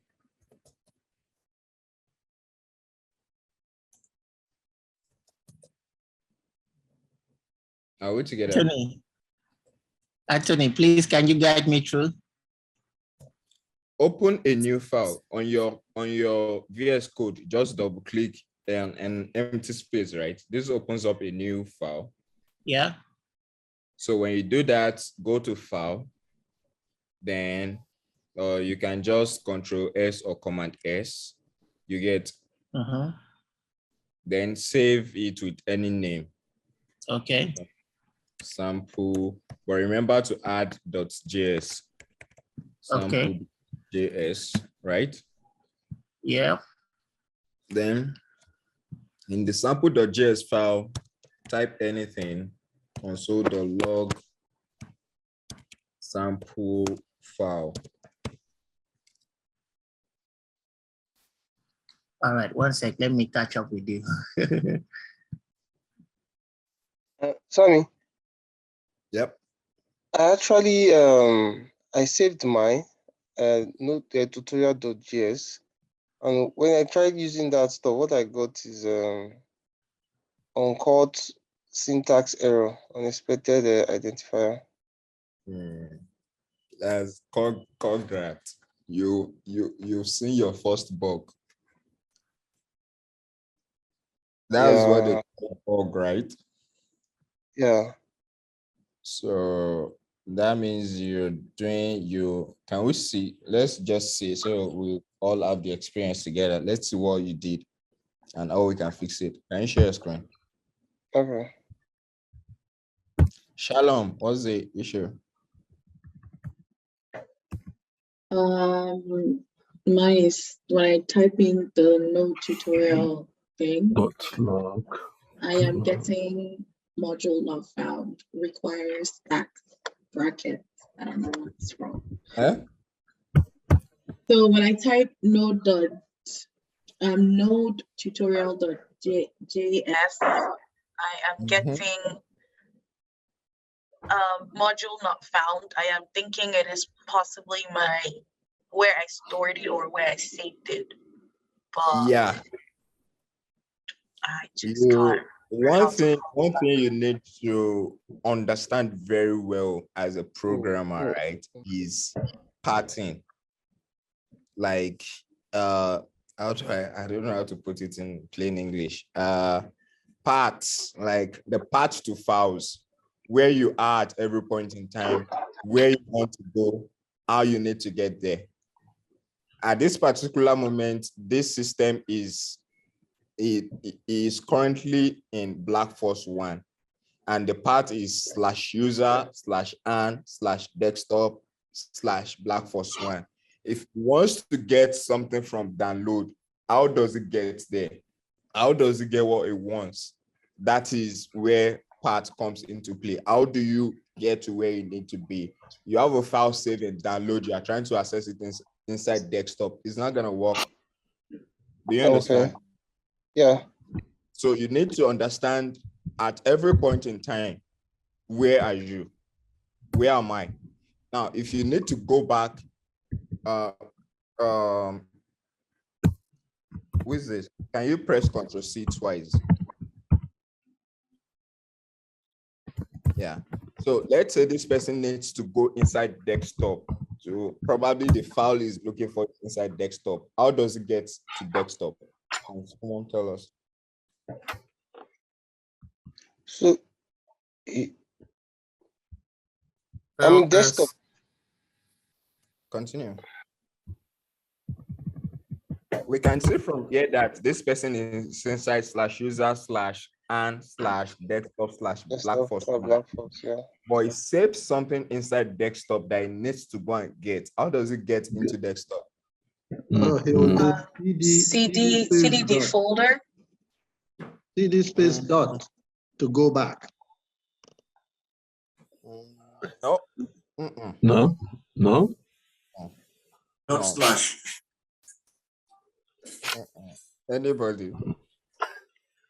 Are we together? Anthony, please, can you guide me through? Open a new file on your VS Code. Just double click an empty space, right? This opens up a new file. Yeah. So when you do that, go to file, then you can just Control S or Command S. You get, then save it with any name. Okay. Sample, but remember to add .js. Sample JS, right? Yeah. Then in the sample.js file, type anything, console.log sample file. All right, one sec. Let me catch up with you. Sammy. Yep. I actually I saved my tutorial.js, and when I tried using that stuff, what I got is uncaught syntax error, unexpected identifier. As congrats, you've seen your first bug. That's what they call bug, right? Yeah. So that means you're doing can we see? Let's just see. So we all have the experience together. Let's see what you did and how we can fix it. Can you share your screen? Okay. Shalom, what's the issue? Mine is when I type in the node tutorial thing, I am getting module not found, requires stack bracket. I don't know what's wrong. So when I type node tutorial.js, I am getting module not found. I am thinking it is possibly where I stored it or where I saved it. But yeah. I just can't. One thing you need to understand very well as a programmer, right, is pattern. Like I don't know how to put it in plain English. Paths, like the path to files, where you are at every point in time, where you want to go, how you need to get there. At this particular moment, this system is currently in Black Force 1, and the path is /user/an/desktop/Black Force 1. If it wants to get something from download, how does it get there? How does it get what it wants? That is where path comes into play. How do you get to where you need to be? You have a file saved and download, you are trying to access it inside desktop. It's not going to work. Do you understand? Okay. Yeah. So you need to understand at every point in time, where are you? Where am I? Now, if you need to go back, who is this? Can you press Ctrl+C twice? Yeah. So let's say this person needs to go inside desktop. So probably the file is looking for inside desktop. How does it get to desktop? Can someone tell us? So I'm desktop. Continue. We can see from here that this person is inside /user/an/desktop/Black Force. Yeah. But it saves something inside desktop that it needs to go and get. How does it get into desktop? CD folder. CD space dot to go back. No. No. Not slash. Anybody?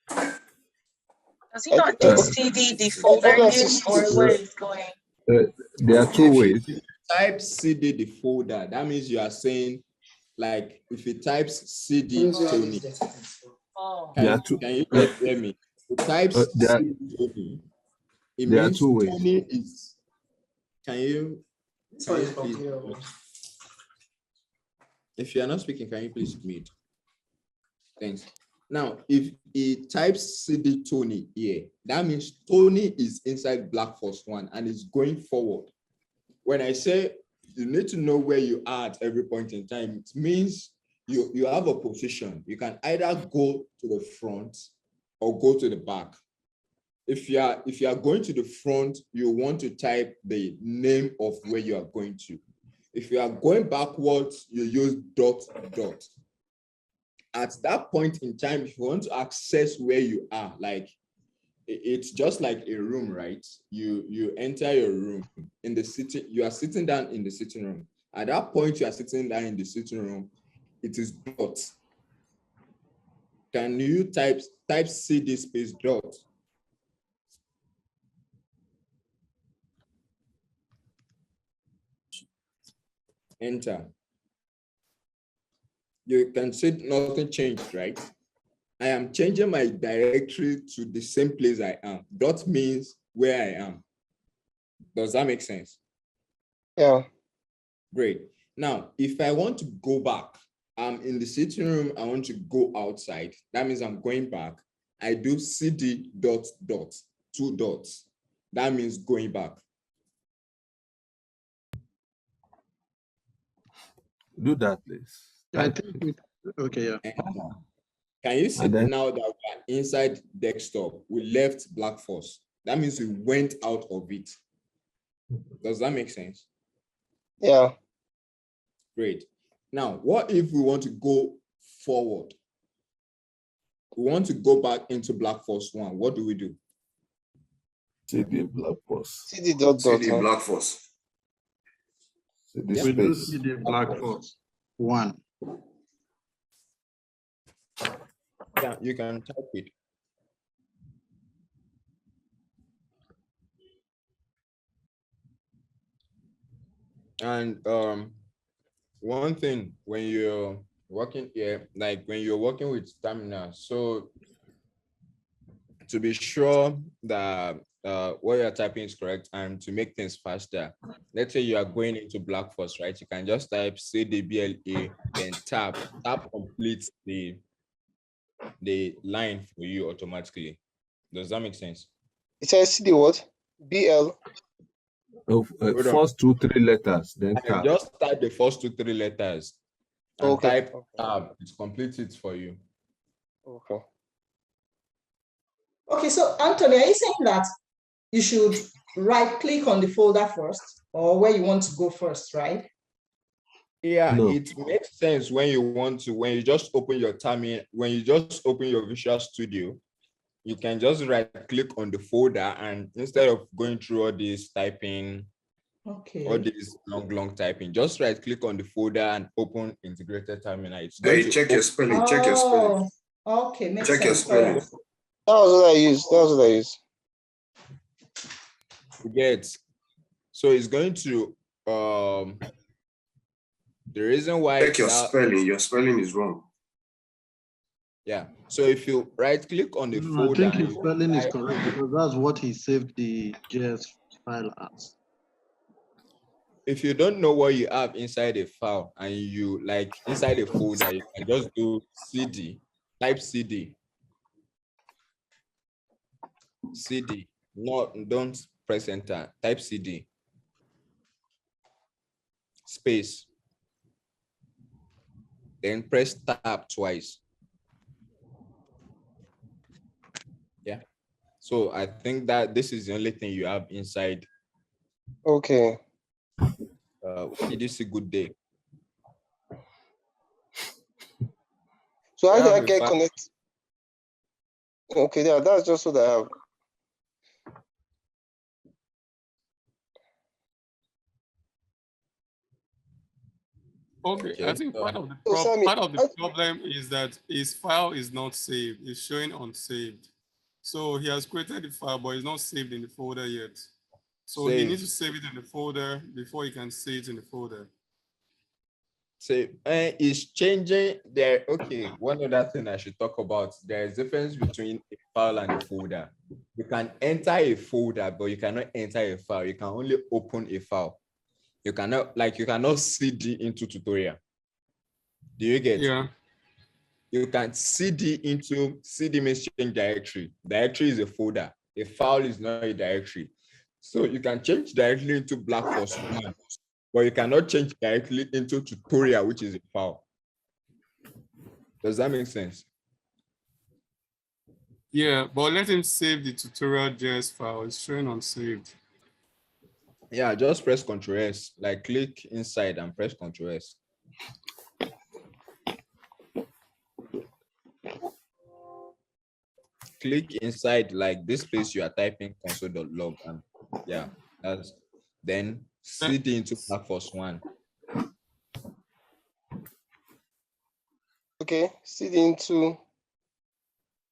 Does he not do CD the folder name or where it's going? There are two ways. Type CD the folder. That means you are saying, like, if it types CD Tony. Can you hear me? If it types CD Tony, it means Tony is. Can you please, if you are not speaking, can you please mute? Thanks. Now, if he types CD Tony here, that means Tony is inside Black Force 1 and is going forward. When I say you need to know where you are at every point in time, it means you have a position. You can either go to the front or go to the back. If you are going to the front, you want to type the name of where you are going to. If you are going backwards, you use ... At that point in time, if you want to access where you are, like it's just like a room, right? You enter your room in the sitting, you are sitting down in the sitting room. At that point, you are sitting down in the sitting room, it is ... Can you type CD space ... Enter. You can see nothing changed, right? I am changing my directory to the same place I am. Dot means where I am. Does that make sense? Yeah. Great. Now, if I want to go back, I'm in the sitting room, I want to go outside. That means I'm going back. I do CD ... 2 dots. That means going back. Do that, please. I think okay, yeah. Can you see now that we are inside desktop? We left Black Force. That means we went out of it. Does that make sense? Yeah. Great. Now, what if we want to go forward? We want to go back into Black Force 1. What do we do? CD Black Force. CD ... CD Black Force. CD We do space. see the Black Force 1. Yeah, you can type it. And one thing when you're working here, like when you're working with Stamina, so to be sure that what you're typing is correct and to make things faster, let's say you are going into Black Force, right? You can just type CDBLA, then tap completes the line for you automatically. Does that make sense? It says CD what? BL. First 2, 3 letters, then And tab. just type the first 2, 3 letters and Okay. type tab. It completes it for you. Okay. Okay, so Anthony, are you saying that you should right-click on the folder first, or where you want to go first, right? Yeah, No. it makes sense when you just open your terminal, when you just open your Visual Studio, you can just right-click on the folder, and instead of going through all this typing, all this long typing, just right-click on the folder and open integrated terminal. It's going to Check your spelling. Check your spelling. Okay, makes Check your sense. spelling. Alright. That was what I used. That was what I used. You get. So it's going to the reason why Check your spelling. Your spelling is wrong. Yeah. So if you right-click on the folder, I think his spelling is correct because that's what he saved the JS file as. If you don't know what you have inside a file and you like inside a folder, you can just do CD, type CD. CD. No, don't press enter. Type CD. Space. Then press tab twice. Yeah. So I think that this is the only thing you have inside. Okay. It is a good day. So how do I get connected? Okay, yeah, that's just what I have. Okay, I think part of the problem is that his file is not saved. It's showing unsaved. So he has created the file, but it's not saved in the folder yet. So he needs to save it in the folder before he can see it in the folder. So it's changing there. Okay, one other thing I should talk about, there is difference between a file and a folder. You can enter a folder, but you cannot enter a file. You can only open a file. You cannot CD into tutorial. Do you get? Yeah. You can CD means change directory. Directory is a folder. A file is not a directory. So you can change directly into Black Force 1, but you cannot change directly into tutorial, which is a file. Does that make sense? Yeah, but let him save the tutorial.js file. It's showing unsaved. Yeah, just press Ctrl S. Like click inside and press Ctrl S. Click inside like this place you are typing console.log and yeah, that's then CD into Black Force 1. Okay, CD into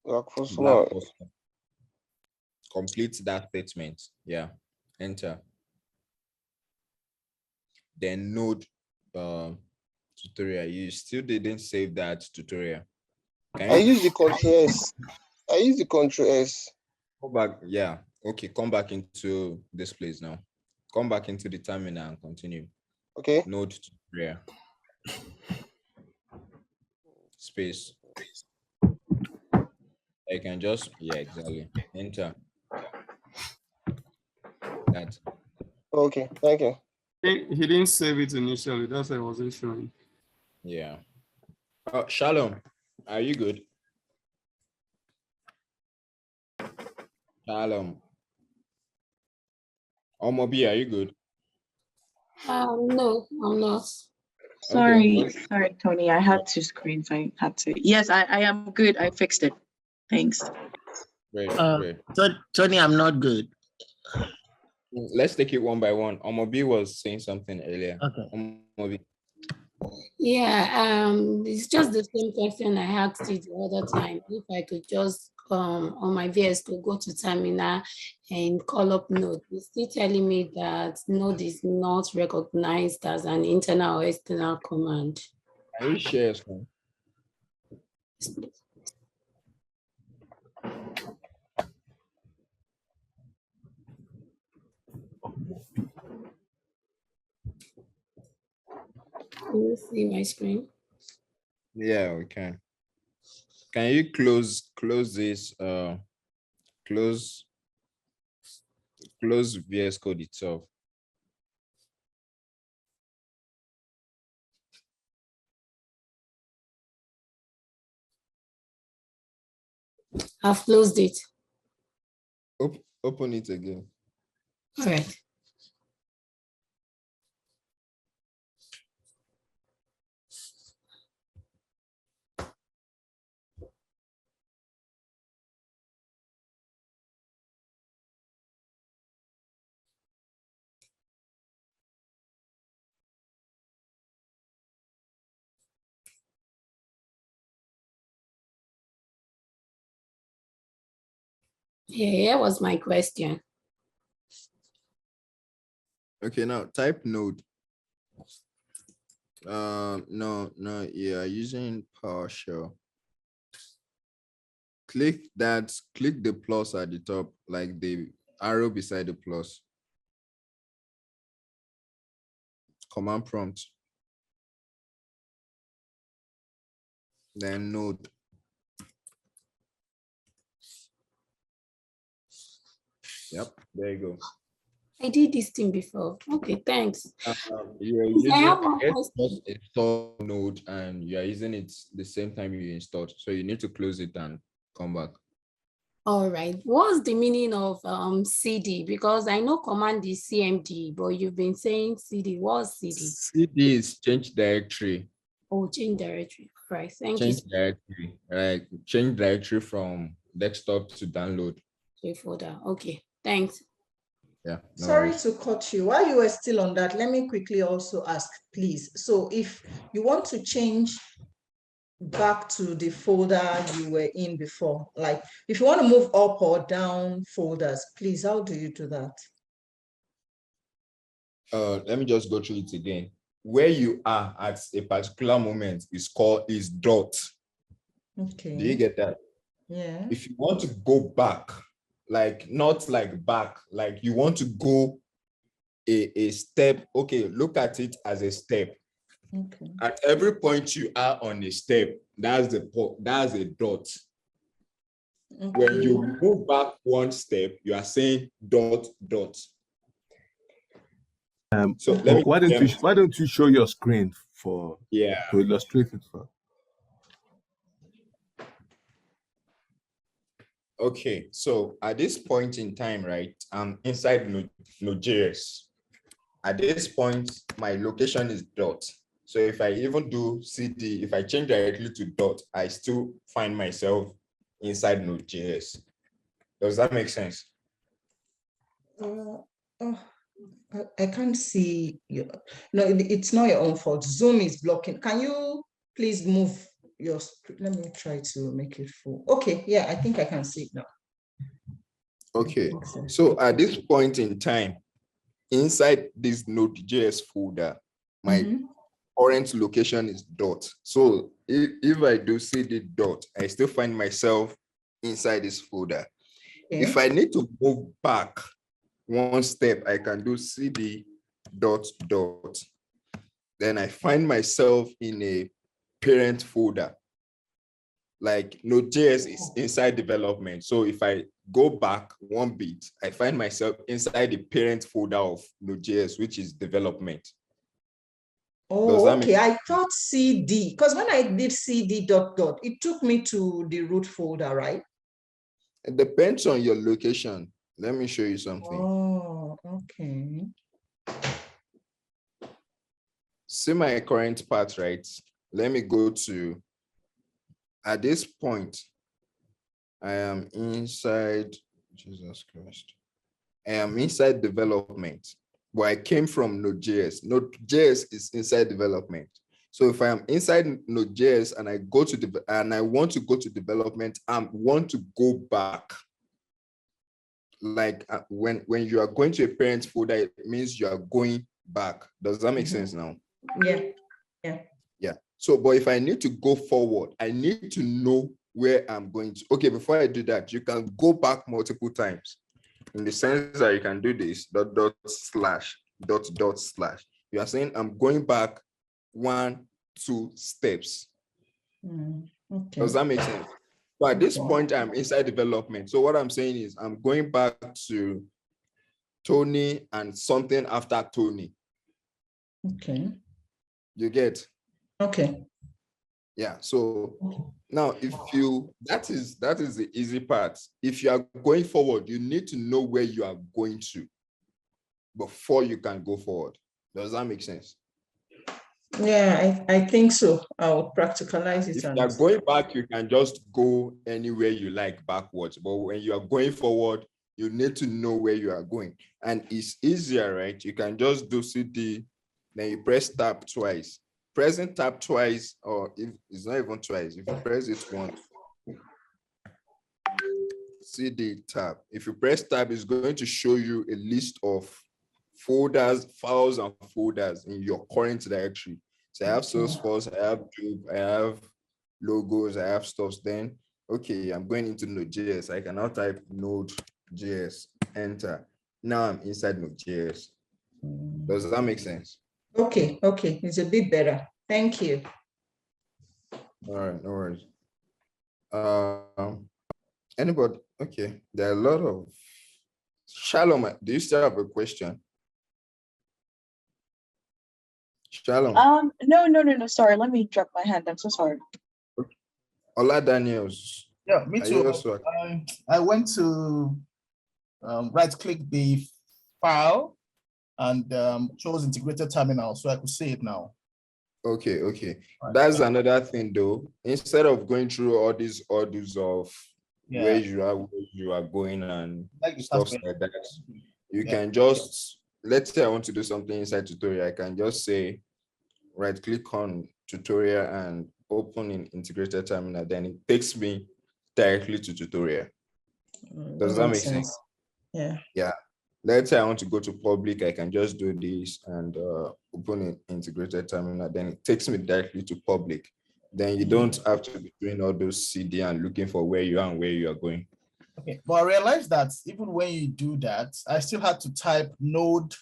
Black Force 1. Complete that statement. Yeah, enter. Then node tutorial. You still didn't save that tutorial. I use the Ctrl S. I use the Ctrl S. Come back. Yeah. Okay. Come back into this place now. Come back into the terminal and continue. Okay. Node tutorial. Space. I can just, yeah, exactly. Enter. That. Okay. Thank you. He didn't save it initially. That's why it wasn't showing. Yeah. Shalom, are you good? Shalom. Omobi, are you good? No, I'm not. Sorry, Okay. sorry, Tony. I had two screens. I had to. Yes, I am good. I fixed it. Thanks. Great, great. Tony, I'm not good. Let's take it one by one. Omobi was saying something earlier. Okay. Omobi. Yeah, it's just the same question I asked you the other time. If I could just on my VS to go to terminal and call up node. It's still telling me that node is not recognized as an internal or external command. Can you share screen? Can you see my screen? Yeah, we can. Can you close this close VS Code itself? I've closed it. Open it again. All right. Yeah, here was my question. Okay, now type node. No, yeah, using PowerShell. Click the plus at the top, like the arrow beside the plus. Command prompt. Then node. Yep, there you go. I did this thing before. Okay, thanks. You're using install node and you're using it the same time you installed. So you need to close it and come back. All right. What's the meaning of CD? Because I know command is CMD, but you've been saying CD. What's CD? CD is change directory. Oh, change directory. Right. Thank you. Change directory. Right. Change directory from desktop to download. To folder. Okay. Thanks. Yeah. No Sorry worries. to cut you. While you were still on that, let me quickly also ask, please. So if you want to change back to the folder you were in before, like if you want to move up or down folders, please, how do you do that? Let me just go through it again. Where you are at a particular moment is dot. Okay. Do you get that? Yeah. If you want to go back, like not like back, like you want to go a step, okay, look at it as a step. Okay. At every point you are on a step, that's a dot. Okay. When you move back one step, you are saying dot dot. So why don't you show your screen to illustrate it for? Okay, so at this point in time, right, I'm inside Node.js. At this point, my location is dot. So if I even do CD, if I change directly to dot, I still find myself inside Node.js. Does that make sense? I can't see you. No, it's not your own fault. Zoom is blocking. Can you please move your screen? Let me try to make it full. Okay, yeah, I think I can see it now. Okay, so at this point in time, inside this Node.js folder, my current location is dot. So if I do cd dot, I still find myself inside this folder. Okay. If I need to move back one step, I can do cd dot dot. Then I find myself in a parent folder. Like Node.js is inside development. So if I go back one bit, I find myself inside the parent folder of Node.js, which is development. Oh, okay. I thought CD, because when I did cd dot dot, it took me to the root folder, right? It depends on your location. Let me show you something. Oh, okay. See my current path, right? Let me go to, at this point, I am inside, Jesus Christ. I am inside development, but I came from Node.js. Node.js is inside development. So if I am inside Node.js and I go to I want to go to development, I want to go back. Like when you are going to a parent folder, it means you are going back. Does that make sense now? Yeah. So, but if I need to go forward, I need to know where I'm going to. Okay, before I do that, you can go back multiple times in the sense that you can do this dot dot slash dot dot slash. You are saying I'm going back 1, 2 steps. Okay. Does that make sense? So at this point, I'm inside development. So what I'm saying is I'm going back to Tony and something after Tony. Okay. You get? Okay. Yeah. So now that is the easy part. If you are going forward, you need to know where you are going to before you can go forward. Does that make sense? Yeah, I think so. I'll practicalize it. If you are going back, you can just go anywhere you like backwards. But when you are going forward, you need to know where you are going. And it's easier, right? You can just do CD, then you press tab twice. Pressing tab twice, or if it's not even twice, if you press it once, CD tab. If you press tab, it's going to show you a list of folders, files, and folders in your current directory. So I have Salesforce, I have Job, I have logos, I have stuff. Then, okay, I'm going into Node.js. I can now type Node.js, enter. Now I'm inside Node.js. Does that make sense? Okay, it's a bit better. Thank you. All right, no worries. Anybody? Okay, there are a lot of. Shalom, do you still have a question? Shalom. No. Sorry, let me drop my hand. I'm so sorry. Ola Daniels. Yeah, me too. I went to right-click the file and chose integrated terminal, so I could see it now. Okay. That's another thing, though. Instead of going through all these orders of where you are going and stuff like that, you can just, let's say I want to do something inside tutorial, I can just say right-click on tutorial and open in integrated terminal. Then it takes me directly to tutorial. Does that make sense? Yeah. Let's say I want to go to public, I can just do this and open an integrated terminal. Then it takes me directly to public. Then you don't have to be doing all those CD and looking for where you are and where you are going. Okay, but I realized that even when you do that, I still had to type node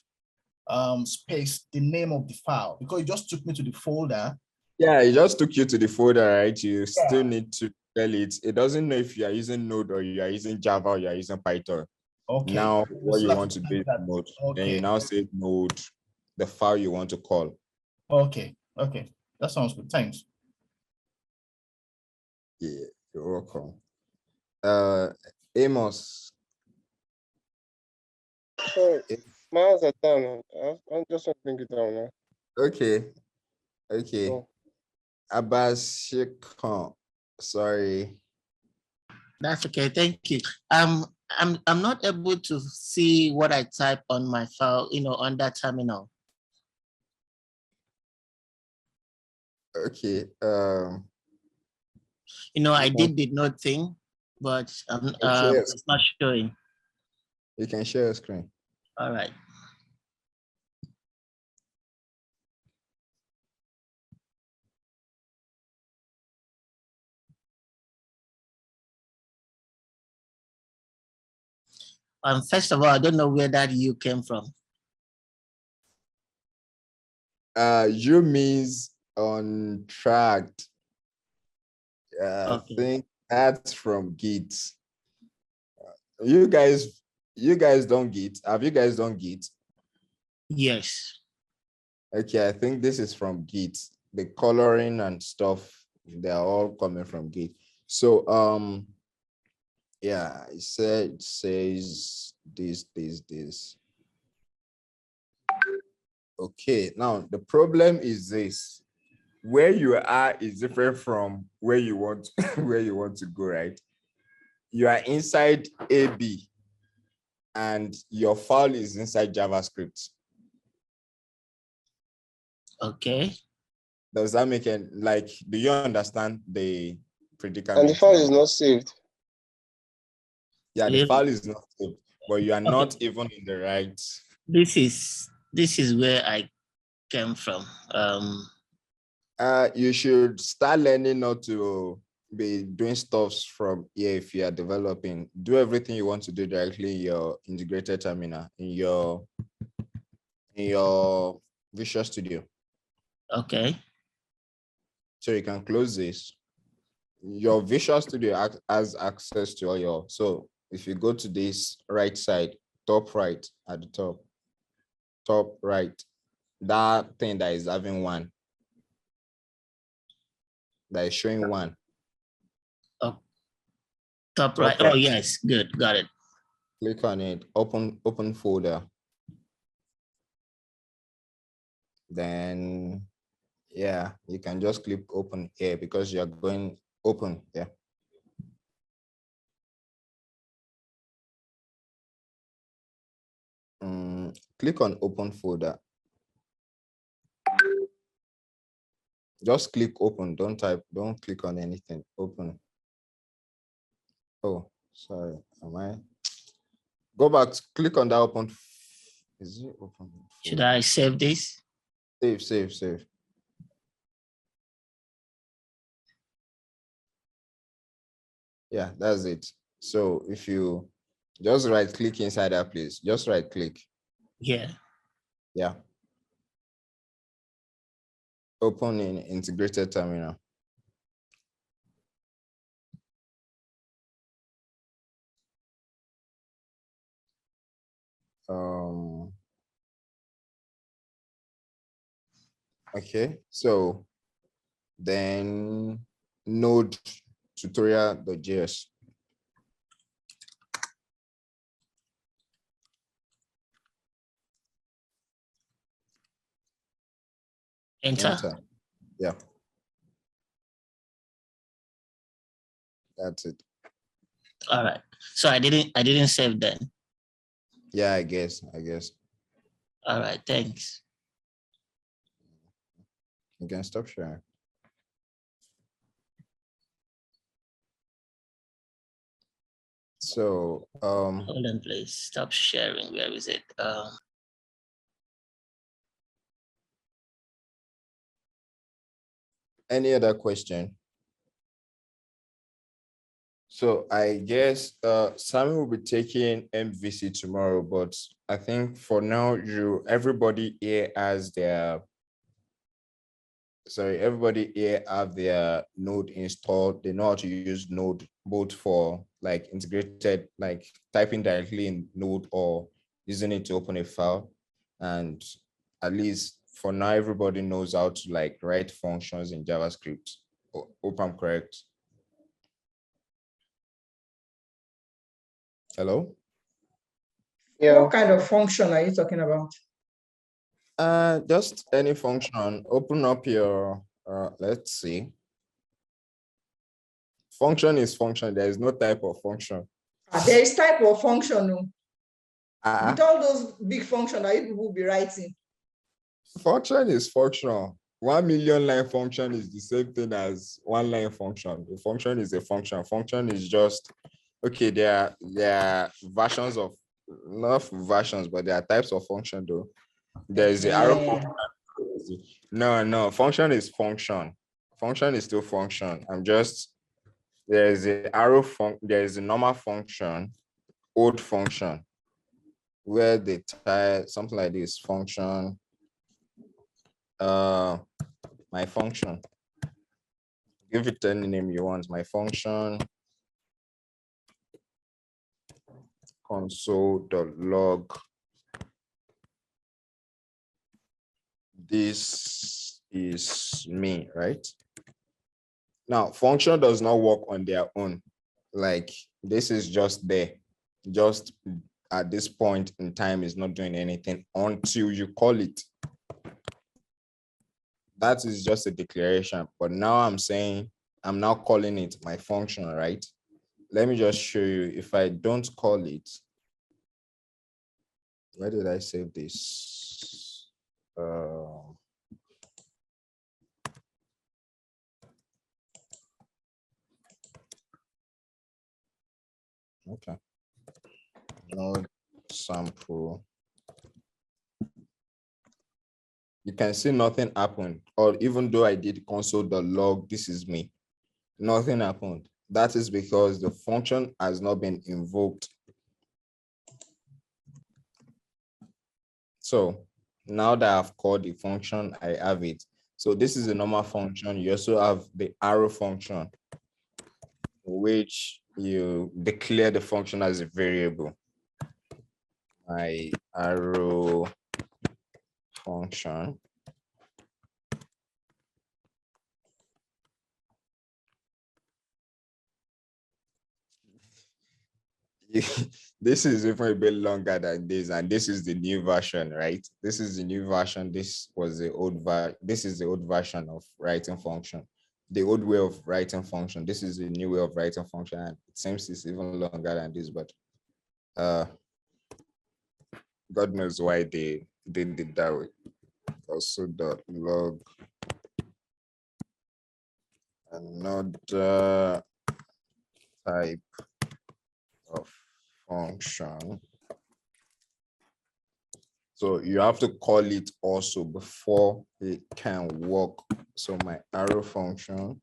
space the name of the file, because it just took me to the folder. Yeah, it just took you to the folder, right? You still need to tell it. It doesn't know if you are using Node or you are using Java or you are using Python. Okay. Now, what you Like want to do is Node. Then you okay. now say Node, the file you want to call. Okay. Okay. That sounds good. Thanks. Yeah, you're welcome. Amos. Sorry, miles are down. I'm just want to bring it down now. Okay. Okay. Oh. Abbas Shekhan. Sorry. That's okay. Thank you. I'm not able to see what I type on my file, on that terminal. Okay. I did the Node thing, but it's not showing. You can share a screen. All right. First of all, I don't know where that you came from. You means on track. I think that's from Git. You guys don't Git. Have you guys done Git? Yes. Okay, I think this is from Git. The coloring and stuff, they are all coming from Git. So yeah, it says this. Okay, now the problem is this. Where you are is different from where you want where you want to go, right? You are inside AB and your file is inside JavaScript. Okay. Does that make it like, do you understand the predicament? And the file is not saved. Yeah, the file is not saved, but you are not even in the right. This is where I came from. You should start learning not to be doing stuff from here. If you are developing, do everything you want to do directly in your integrated terminal, in your Visual Studio. Okay. So you can close this. Your Visual Studio has access to all your, so if you go to this right side, top right at the top right, that thing that is having one, that is showing one. Oh, top right. Oh, yes, good, got it. Click on it, open folder. Then, yeah, you can just click open here because you're going open, yeah. Click on open folder. Just click open, don't click on anything, open. Oh, sorry, go back, click on that open. Is it open? Should I save this? Save. Yeah, that's it. So if you just right click inside that place, just right click. Yeah. Yeah. Open in integrated terminal. Okay, so then node tutorial.js. Enter. Yeah. That's it. All right. So I didn't save then. Yeah, I guess. All right, thanks. You can stop sharing. So hold on, please. Stop sharing. Where is it? Any other question? So I guess Sammy will be taking MVC tomorrow, but I think for now, everybody here have their Node installed. They know how to use Node both for like integrated, like typing directly in Node or using it to open a file. And at least for now, everybody knows how to like write functions in JavaScript. Hope I'm correct. Hello? Yeah. What kind of function are you talking about? Just any function. Open up your, let's see. Function is function. There is no type of function. There is type of function. No. With all those big functions that you will be writing. Function is function. 1 million line function is the same thing as 1 line function. The function is a function. Function is just, okay, there are versions of, not versions, but there are types of function though. There is the arrow function. No, function is function. Function is still function. There is the arrow function, there is a normal function, old function, where they type something like this, function, my function. Give it any name you want, my function, console.log. This is me, right? Now, function does not work on their own. Like this is just there. Just at this point in time is not doing anything until you call it. That is just a declaration. But now I'm saying, I'm now calling it my function, right? Let me just show you. If I don't call it, where did I save this? Okay. Node sample. You can see nothing happened. Or even though I did console.log, this is me. Nothing happened. That is because the function has not been invoked. So now that I've called the function, I have it. So this is a normal function. You also have the arrow function, which you declare the function as a variable. My arrow function. This is even a bit longer than this, and this is the new version, right? This is the new version. This was the old this is the old version of writing function, the old way of writing function. This is the new way of writing function, and it seems it's even longer than this, but God knows why they did it that way. Also .log another type of function. So you have to call it also before it can work. So my arrow function.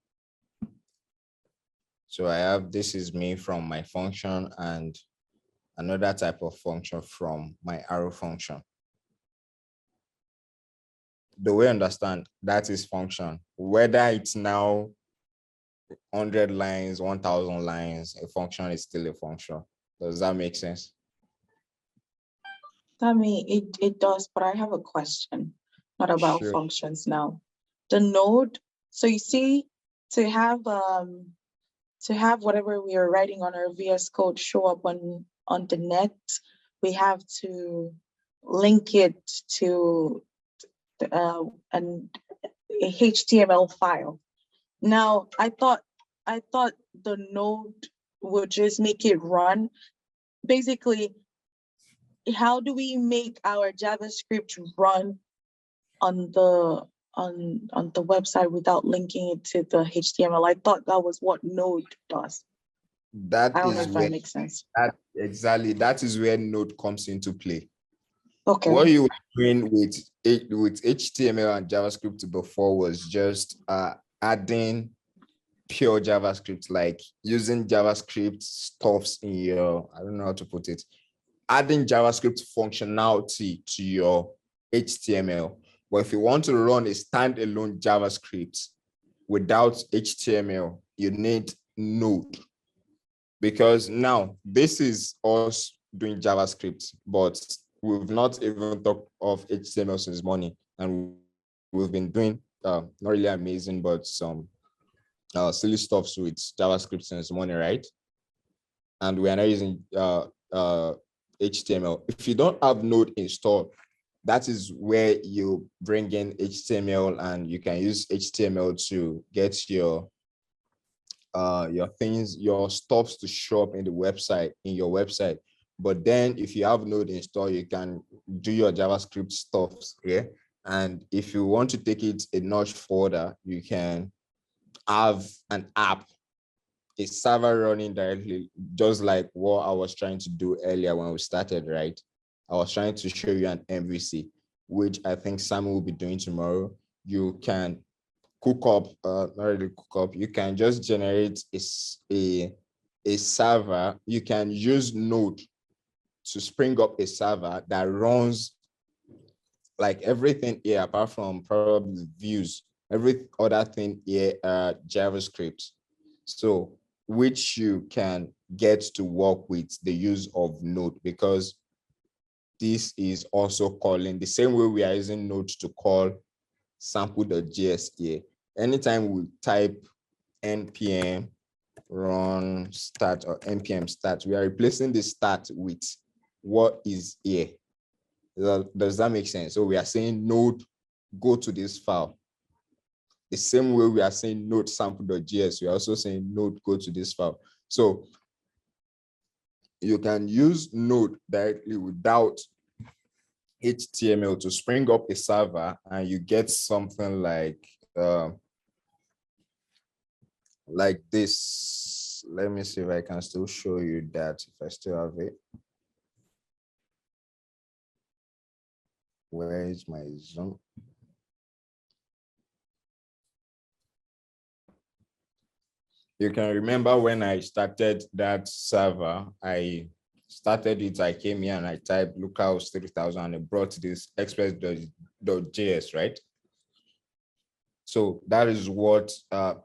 So I have, this is me from my function and another type of function from my arrow function. Do we understand? That is function. Whether it's now 100 lines, 1,000 lines, a function is still a function. Does that make sense? It does, but I have a question, not about functions now. The node, so you see, to have whatever we are writing on our VS Code show up on the net, we have to link it to an HTML file. Now, I thought the node would just make it run. Basically, how do we make our JavaScript run on the website without linking it to the HTML? I thought that was what Node does. I don't know if that makes sense. Exactly. That is where Node comes into play. Okay. What you were doing with HTML and JavaScript before was just adding pure JavaScript, like using JavaScript stuffs in your, I don't know how to put it, adding JavaScript functionality to your HTML. But if you want to run a standalone JavaScript without HTML, you need Node. Because now this is us doing JavaScript, but we've not even talked of HTML since morning. And we've been doing not really amazing, but some silly stuff with JavaScript since morning, right? And we are not using HTML. If you don't have Node installed, that is where you bring in HTML, and you can use HTML to get your things, your stuffs to show up in the website, in your website. But then if you have Node installed, you can do your JavaScript stuffs, yeah? And if you want to take it a notch further, you can have an app, a server running directly, just like what I was trying to do earlier when we started, right? I was trying to show you an MVC, which I think Sam will be doing tomorrow. You can cook up, not really cook up, you can just generate a server. You can use Node to spring up a server that runs like everything here, apart from probably views, every other thing here, JavaScript. So, which you can get to work with the use of Node, because this is also calling the same way we are using Node to call sample.js here. Anytime we type npm run start or npm start, we are replacing the start with what is here. Does that make sense? So we are saying Node, go to this file. The same way we are saying Node sample.js, we are also saying Node, go to this file. So you can use Node directly without HTML to spring up a server, and you get something like this. Let me see if I can still show you that, if I still have it. Where is my Zoom? You can remember when I started that server, I started it, I came here and I typed localhost 3000 and it brought this express.js, right? So that is what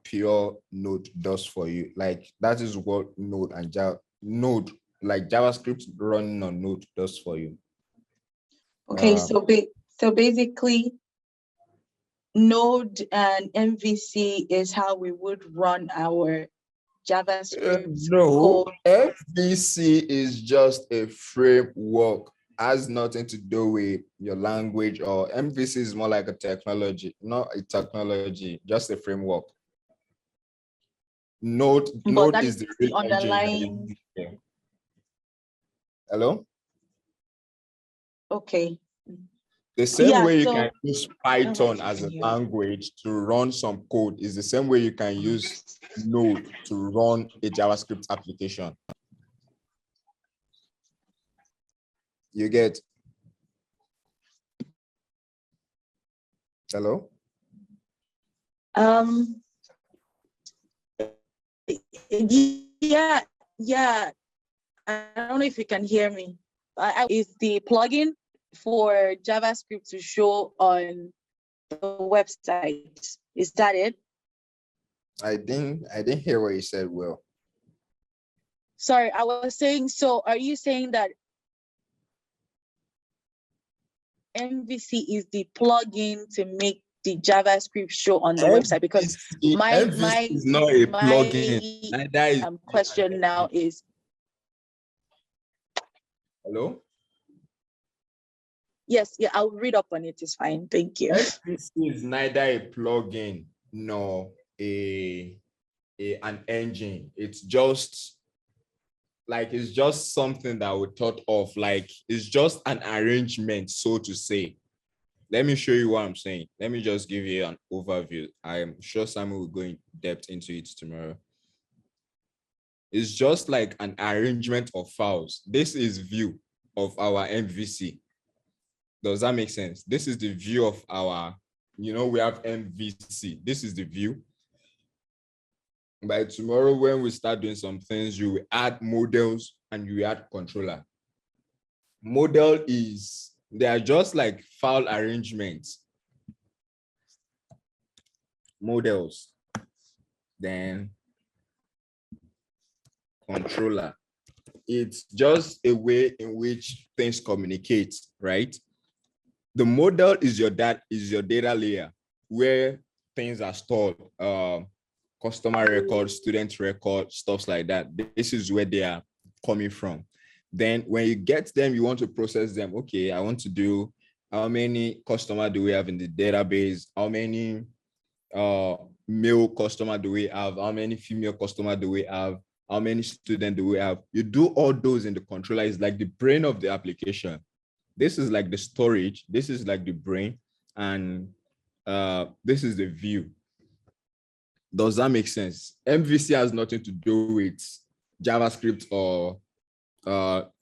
pure Node does for you. Like that is what Node and Node, like JavaScript running on Node, does for you. Okay, so basically, Node and MVC is how we would run our JavaScript no, code. MVC is just a framework, has nothing to do with your language, or MVC is more like a technology, not a technology, just a framework. Node is the real underlying. engine. Hello? Okay. The same way you can use Python as a language to run some code is the same way you can use Node to run a JavaScript application. You get? Hello? Yeah. I don't know if you can hear me. Is the plugin for JavaScript to show on the website? Is that it? I didn't hear what you said, Will. Sorry, I was saying, so are you saying that MVC is the plugin to make the JavaScript show on the website? Because MVC is not a plugin. That is question now is. Hello? Yes, yeah, I'll read up on it. It's fine. Thank you. MVC is neither a plugin nor an engine. It's just something that we thought of, like it's just an arrangement, so to say. Let me show you what I'm saying. Let me just give you an overview. I am sure Simon will go in depth into it tomorrow. It's just like an arrangement of files. This is view of our MVC. Does that make sense? This is the view of our, we have MVC. This is the view. By tomorrow, when we start doing some things, you will add models and you add controller. Model is, they are just like file arrangements. Models. Then controller. It's just a way in which things communicate, right? The model is your data layer where things are stored. Customer record, student record, stuff like that. This is where they are coming from. Then when you get them, you want to process them. Okay, I want to do how many customer do we have in the database? How many male customer do we have? How many female customer do we have? How many students do we have? You do all those in the controller. It's like the brain of the application. This is like the storage. This is like the brain. And this is the view. Does that make sense? MVC has nothing to do with JavaScript or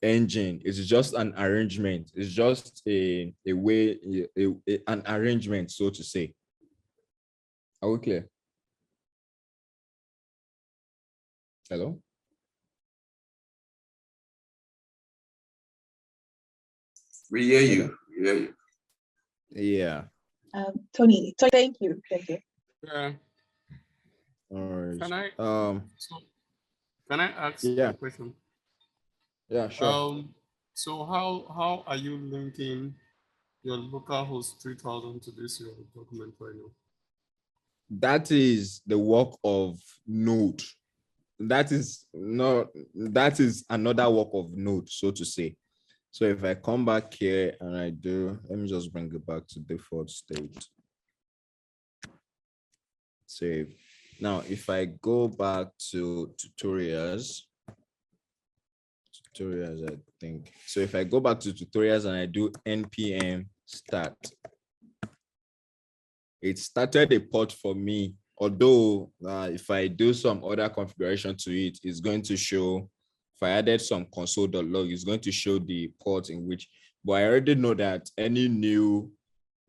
engine. It's just an arrangement. It's just a way, an arrangement, so to say. Are we clear? Hello? We hear you. We hear you. Yeah. Tony, thank you. Thank you. Yeah. All right. Can I ask a question? Yeah, sure. So how are you linking your localhost 3000 to this your document right now? That is the work of Node. That is another work of Node, so to say. So if I come back here and I do, let me just bring it back to default state. Save. Now, if I go back to tutorials, I think. So if I go back to tutorials and I do npm start, it started a port for me. Although if I do some other configuration to it, it's going to show, if I added some console.log, it's going to show the port in which, but I already know that any new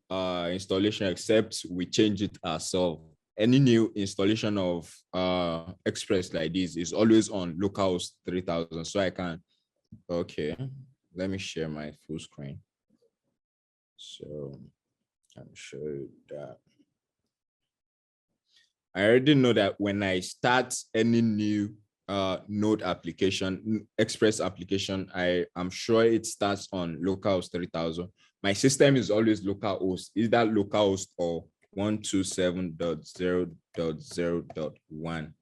installation, except we change it ourselves, any new installation of Express like this is always on localhost 3000. So I can, okay, let me share my full screen. So I'll show you that. I already know that when I start any new Node application, Express application, I'm sure it starts on localhost 3000. My system is always localhost, either localhost or 127.0.0.1.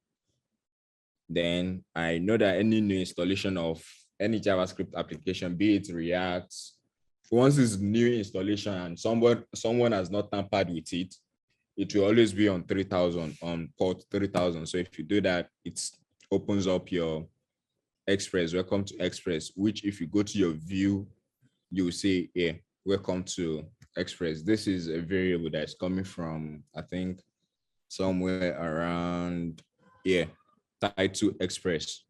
Then I know that any new installation of any JavaScript application, be it React, once it's new installation and someone has not tampered with it, it will always be on 3000, on port 3000. So if you do that, it opens up your Express, welcome to Express, which if you go to your view, you will see, yeah, welcome to Express. This is a variable that's coming from, I think, somewhere around, yeah, title Express.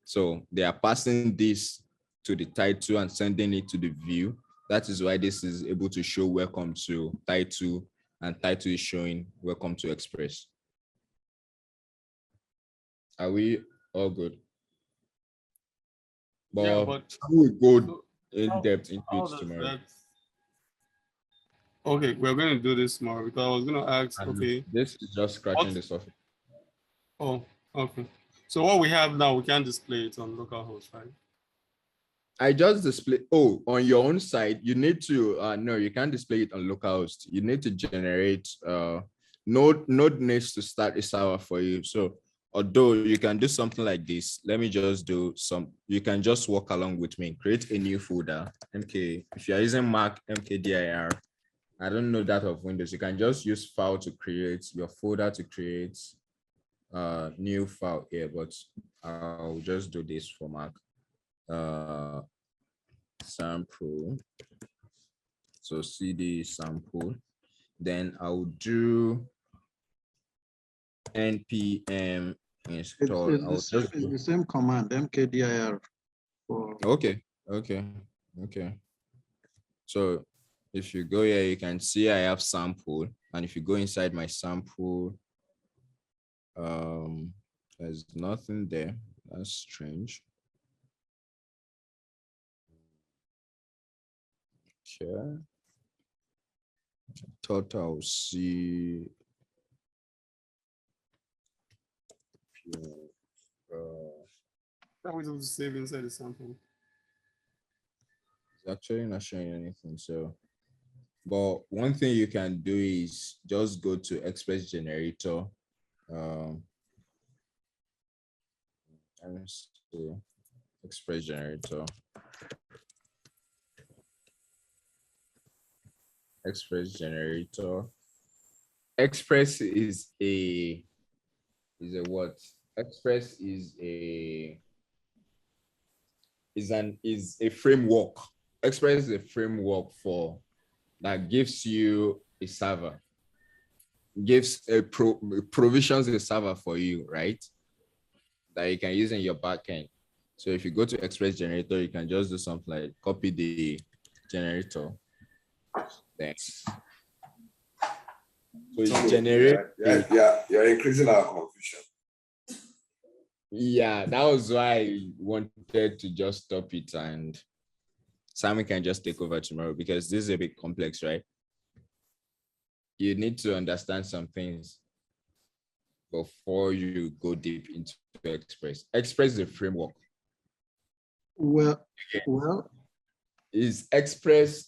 So they are passing this to the title and sending it to the view. That is why this is able to show welcome to title, and title is showing welcome to Express. Are we all good? But we go in depth into it tomorrow. Okay, we're going to do this tomorrow because I was going to ask, okay. This is just scratching the surface. Oh, okay. So what we have now, we can display it on localhost, right? I just display, on your own side, you need to, no, you can't display it on localhost. You need to generate, Node needs to start a server for you. So although you can do something like this, let me just do you can just walk along with me, create a new folder, MK. If you're using Mac, mkdir. I don't know that of Windows. You can just use file to create your folder to create a new file here, but I'll just do this for Mac. Sample. So cd sample. Then I'll do npm install. It's the same command, mkdir. Okay. So if you go here, you can see I have sample, and if you go inside my sample, There's nothing there. That's strange. Okay. Thought I'll see. That was to save inside the sample. It's actually not showing anything. So, but one thing you can do is just go to Express Generator. Let me see. Express Generator. Express Generator. Express is a what? Express is a framework. Express is a framework for that gives you a server, gives provisions a server for you, right? That you can use in your backend. So if you go to Express Generator, you can just do something like copy the generator. Thanks. So it's generate. You're increasing our confusion. Yeah, that was why I wanted to just stop it, and Simon can just take over tomorrow because this is a bit complex, right? You need to understand some things before you go deep into Express. Express is a framework. Well, is Express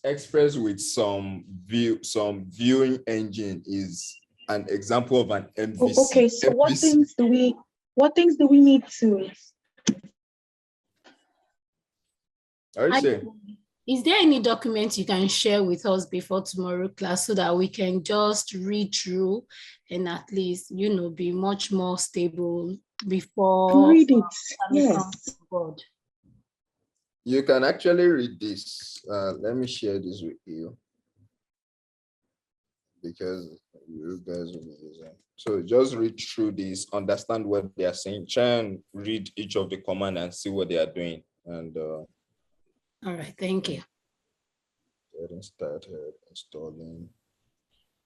with some viewing engine is an example of an MVC. Okay, so what things do we need to? Is there any document you can share with us before tomorrow class so that we can just read through and at least, be much more stable before read it? Yes. You can actually read this. Let me share this with you because you guys will be using. So just read through this, understand what they are saying, try and read each of the command and see what they are doing. And all right, thank you. Getting started installing.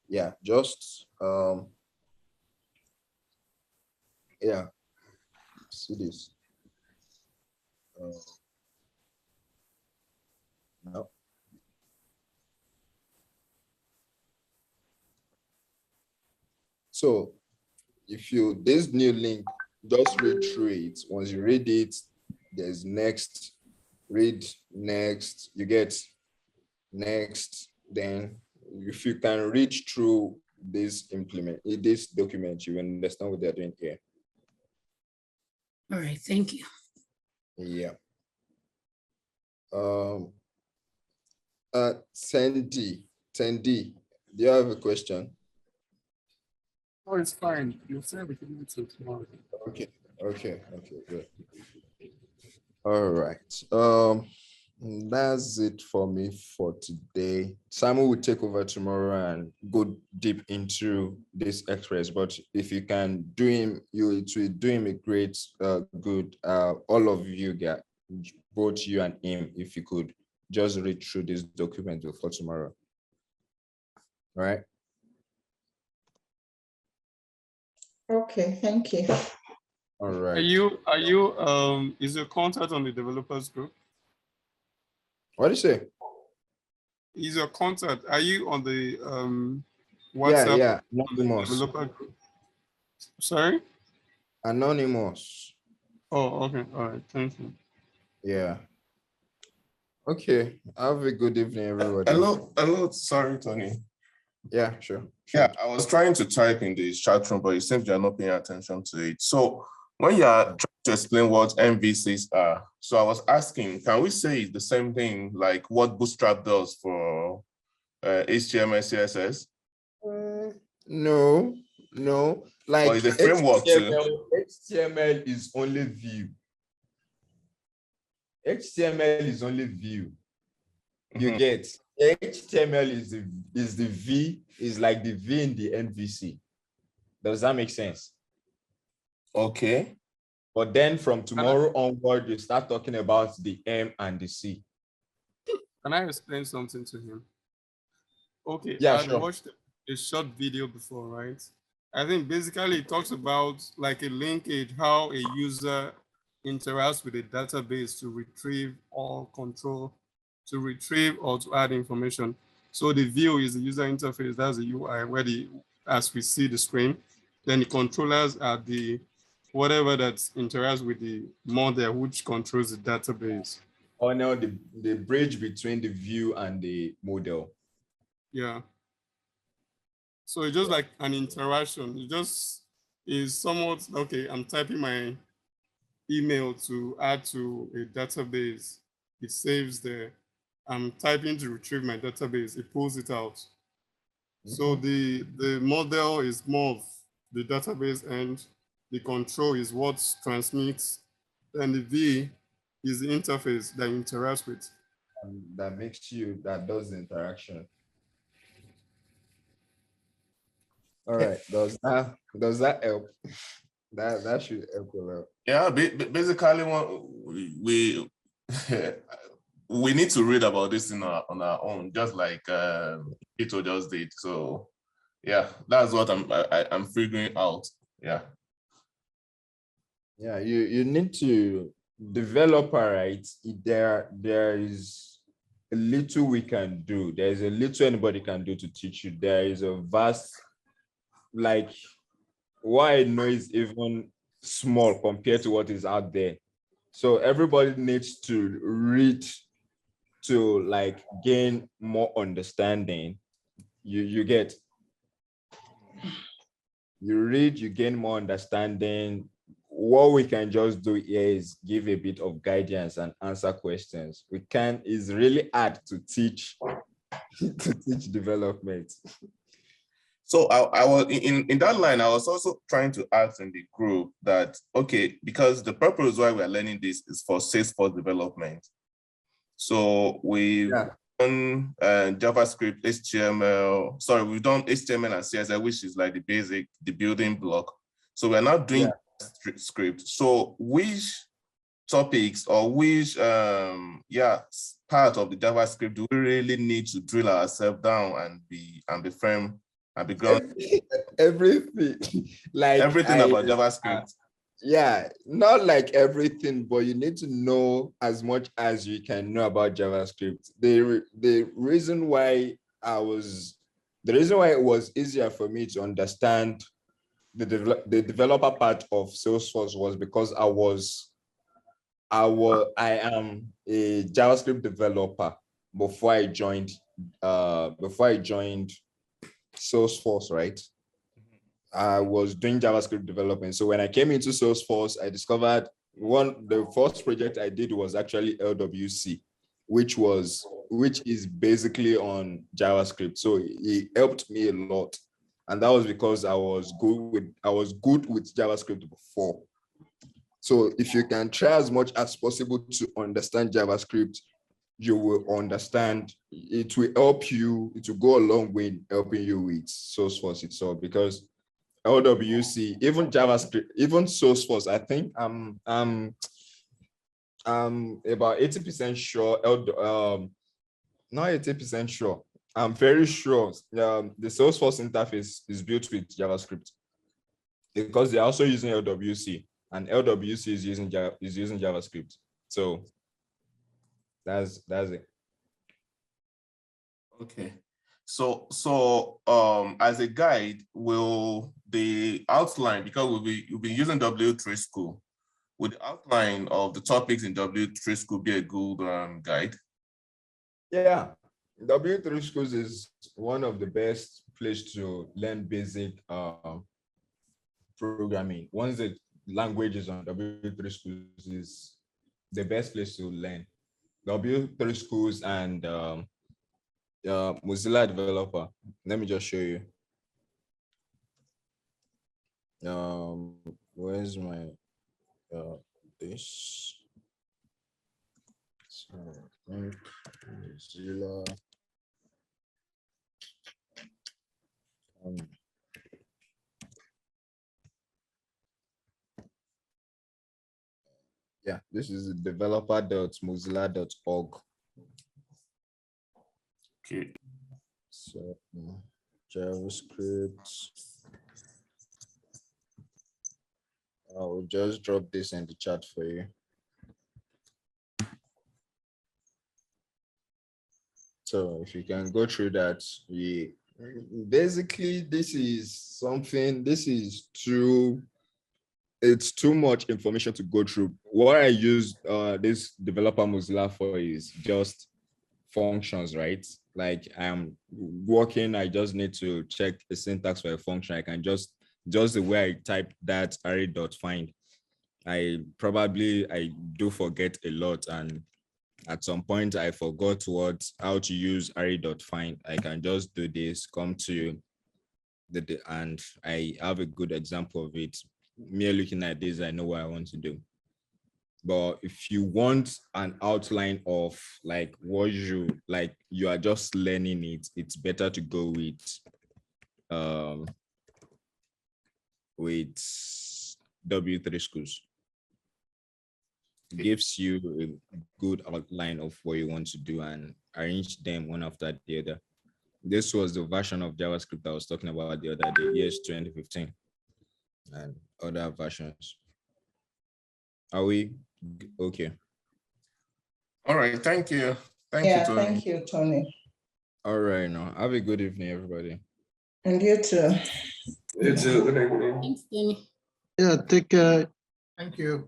Yeah, just see this. No. So if this new link, just read through it. Once you read it, there's next, read next, you get next. Then if you can read through this document, you understand what they're doing here. All right, thank you. Yeah. Sandy, do you have a question? Oh, it's fine. You said we can do it till tomorrow. Okay, good. All right. That's it for me for today. Simon will take over tomorrow and go deep into this Express. But if you can do him, it will do him a great good. All of you get both you and him, if you could just read through this document before tomorrow. All right. Okay, thank you. All right. Are you is your contact on the developers group? What do you say? Is your contact, are you on the WhatsApp? Yeah, anonymous. Developer group? Sorry? Anonymous. Oh, okay. All right. Thank you. Yeah. Okay. Have a good evening, everybody. Hello. Sorry, Tony. Yeah, sure. Yeah, I was trying to type in the chat room, but it seems you're not paying attention to it. So when you are trying to explain what MVCs are, so I was asking, can we say the same thing like what Bootstrap does for HTML, CSS? No. Like or is the framework HTML is only view. HTML is only view. You get HTML is the V, is like the V in the MVC. Does that make sense? Okay. But then from tomorrow onward, you start talking about the M and the C. Can I explain something to him? Okay. Yeah, I sure. watched a short video before, right? I think basically it talks about like a linkage, how a user interacts with a database to retrieve or control, to retrieve or to add information. So the view is the user interface, that's the UI, where as we see the screen, then the controllers are the whatever that interacts with the model which controls the database. Or now the bridge between the view and the model. Yeah. So it's just like an interaction. It just is somewhat, okay, I'm typing my email to add to a database. It saves there. I'm typing to retrieve my database. It pulls it out. So the model is more of the database and the control is what transmits. And the V is the interface that interacts with. That does the interaction. All right. Does that help? That should help a lot. Yeah, basically, we we need to read about this on our own, just like Peter just did. So, yeah, that's what I'm figuring out. Yeah. Yeah, you need to developer, right? There is a little we can do. There is a little anybody can do to teach you. There is a vast, like, what I know is even small compared to what is out there. So everybody needs to read to like gain more understanding. You get, you read, you gain more understanding. What we can just do here is give a bit of guidance and answer questions. We can, it's really hard to teach to teach development. So I was in that line, I was also trying to ask in the group that, okay, because the purpose why we're learning this is for Salesforce development. So we've done JavaScript, HTML, sorry, we've done HTML and CSS, which is like the basic, the building block. So we're not doing script. So which topics or which part of the JavaScript do we really need to drill ourselves down and be firm and be grounded? Everything, like everything about JavaScript. Yeah, not like everything, but you need to know as much as you can know about JavaScript. The reason why it was easier for me to understand the developer part of Salesforce was because I am a JavaScript developer before I joined Salesforce, right? I was doing JavaScript development. So when I came into Salesforce, I discovered the first project I did was actually LWC, which is basically on JavaScript. So it helped me a lot. And that was because I was good with JavaScript before. So if you can try as much as possible to understand JavaScript, you will understand, it will help you, it will go a long way in helping you with Salesforce itself, because LWC, even JavaScript, even Salesforce, I think I'm about 80% sure, not 80% sure, I'm very sure the Salesforce interface is built with JavaScript, because they're also using LWC, and LWC is using JavaScript. So that's it. Okay. So as a guide, will the outline, because we'll be using W3 School, would the outline of the topics in W3 School be a good guide? Yeah, W3 Schools is one of the best places to learn basic programming. Once the languages on W3 Schools is the best place to learn. W3 Schools and Mozilla Developer. Let me just show you. Where's my this? So, Mozilla. Yeah, this is developer.mozilla.org. Okay. So JavaScript. I will just drop this in the chat for you. So if you can go through that, basically this is something, it's too much information to go through. What I use this developer Mozilla for is just functions, right? Like I'm working, I just need to check the syntax for a function. I can just the way I type that array.find. I do forget a lot, and at some point I forgot how to use array.find. I can just do this, come to and I have a good example of it. Me looking at this, I know what I want to do. But if you want an outline of like what you are just learning it, it's better to go with W3 Schools. It gives you a good outline of what you want to do and arrange them one after the other. This was the version of JavaScript I was talking about the other day, yes, 2015, and other versions. Are we okay? All right, thank you. Thank you, Tony. Thank you, Tony. All right, now have a good evening, everybody. And you too. You too. Good evening. Thanks, Tony. Yeah, take care. Thank you.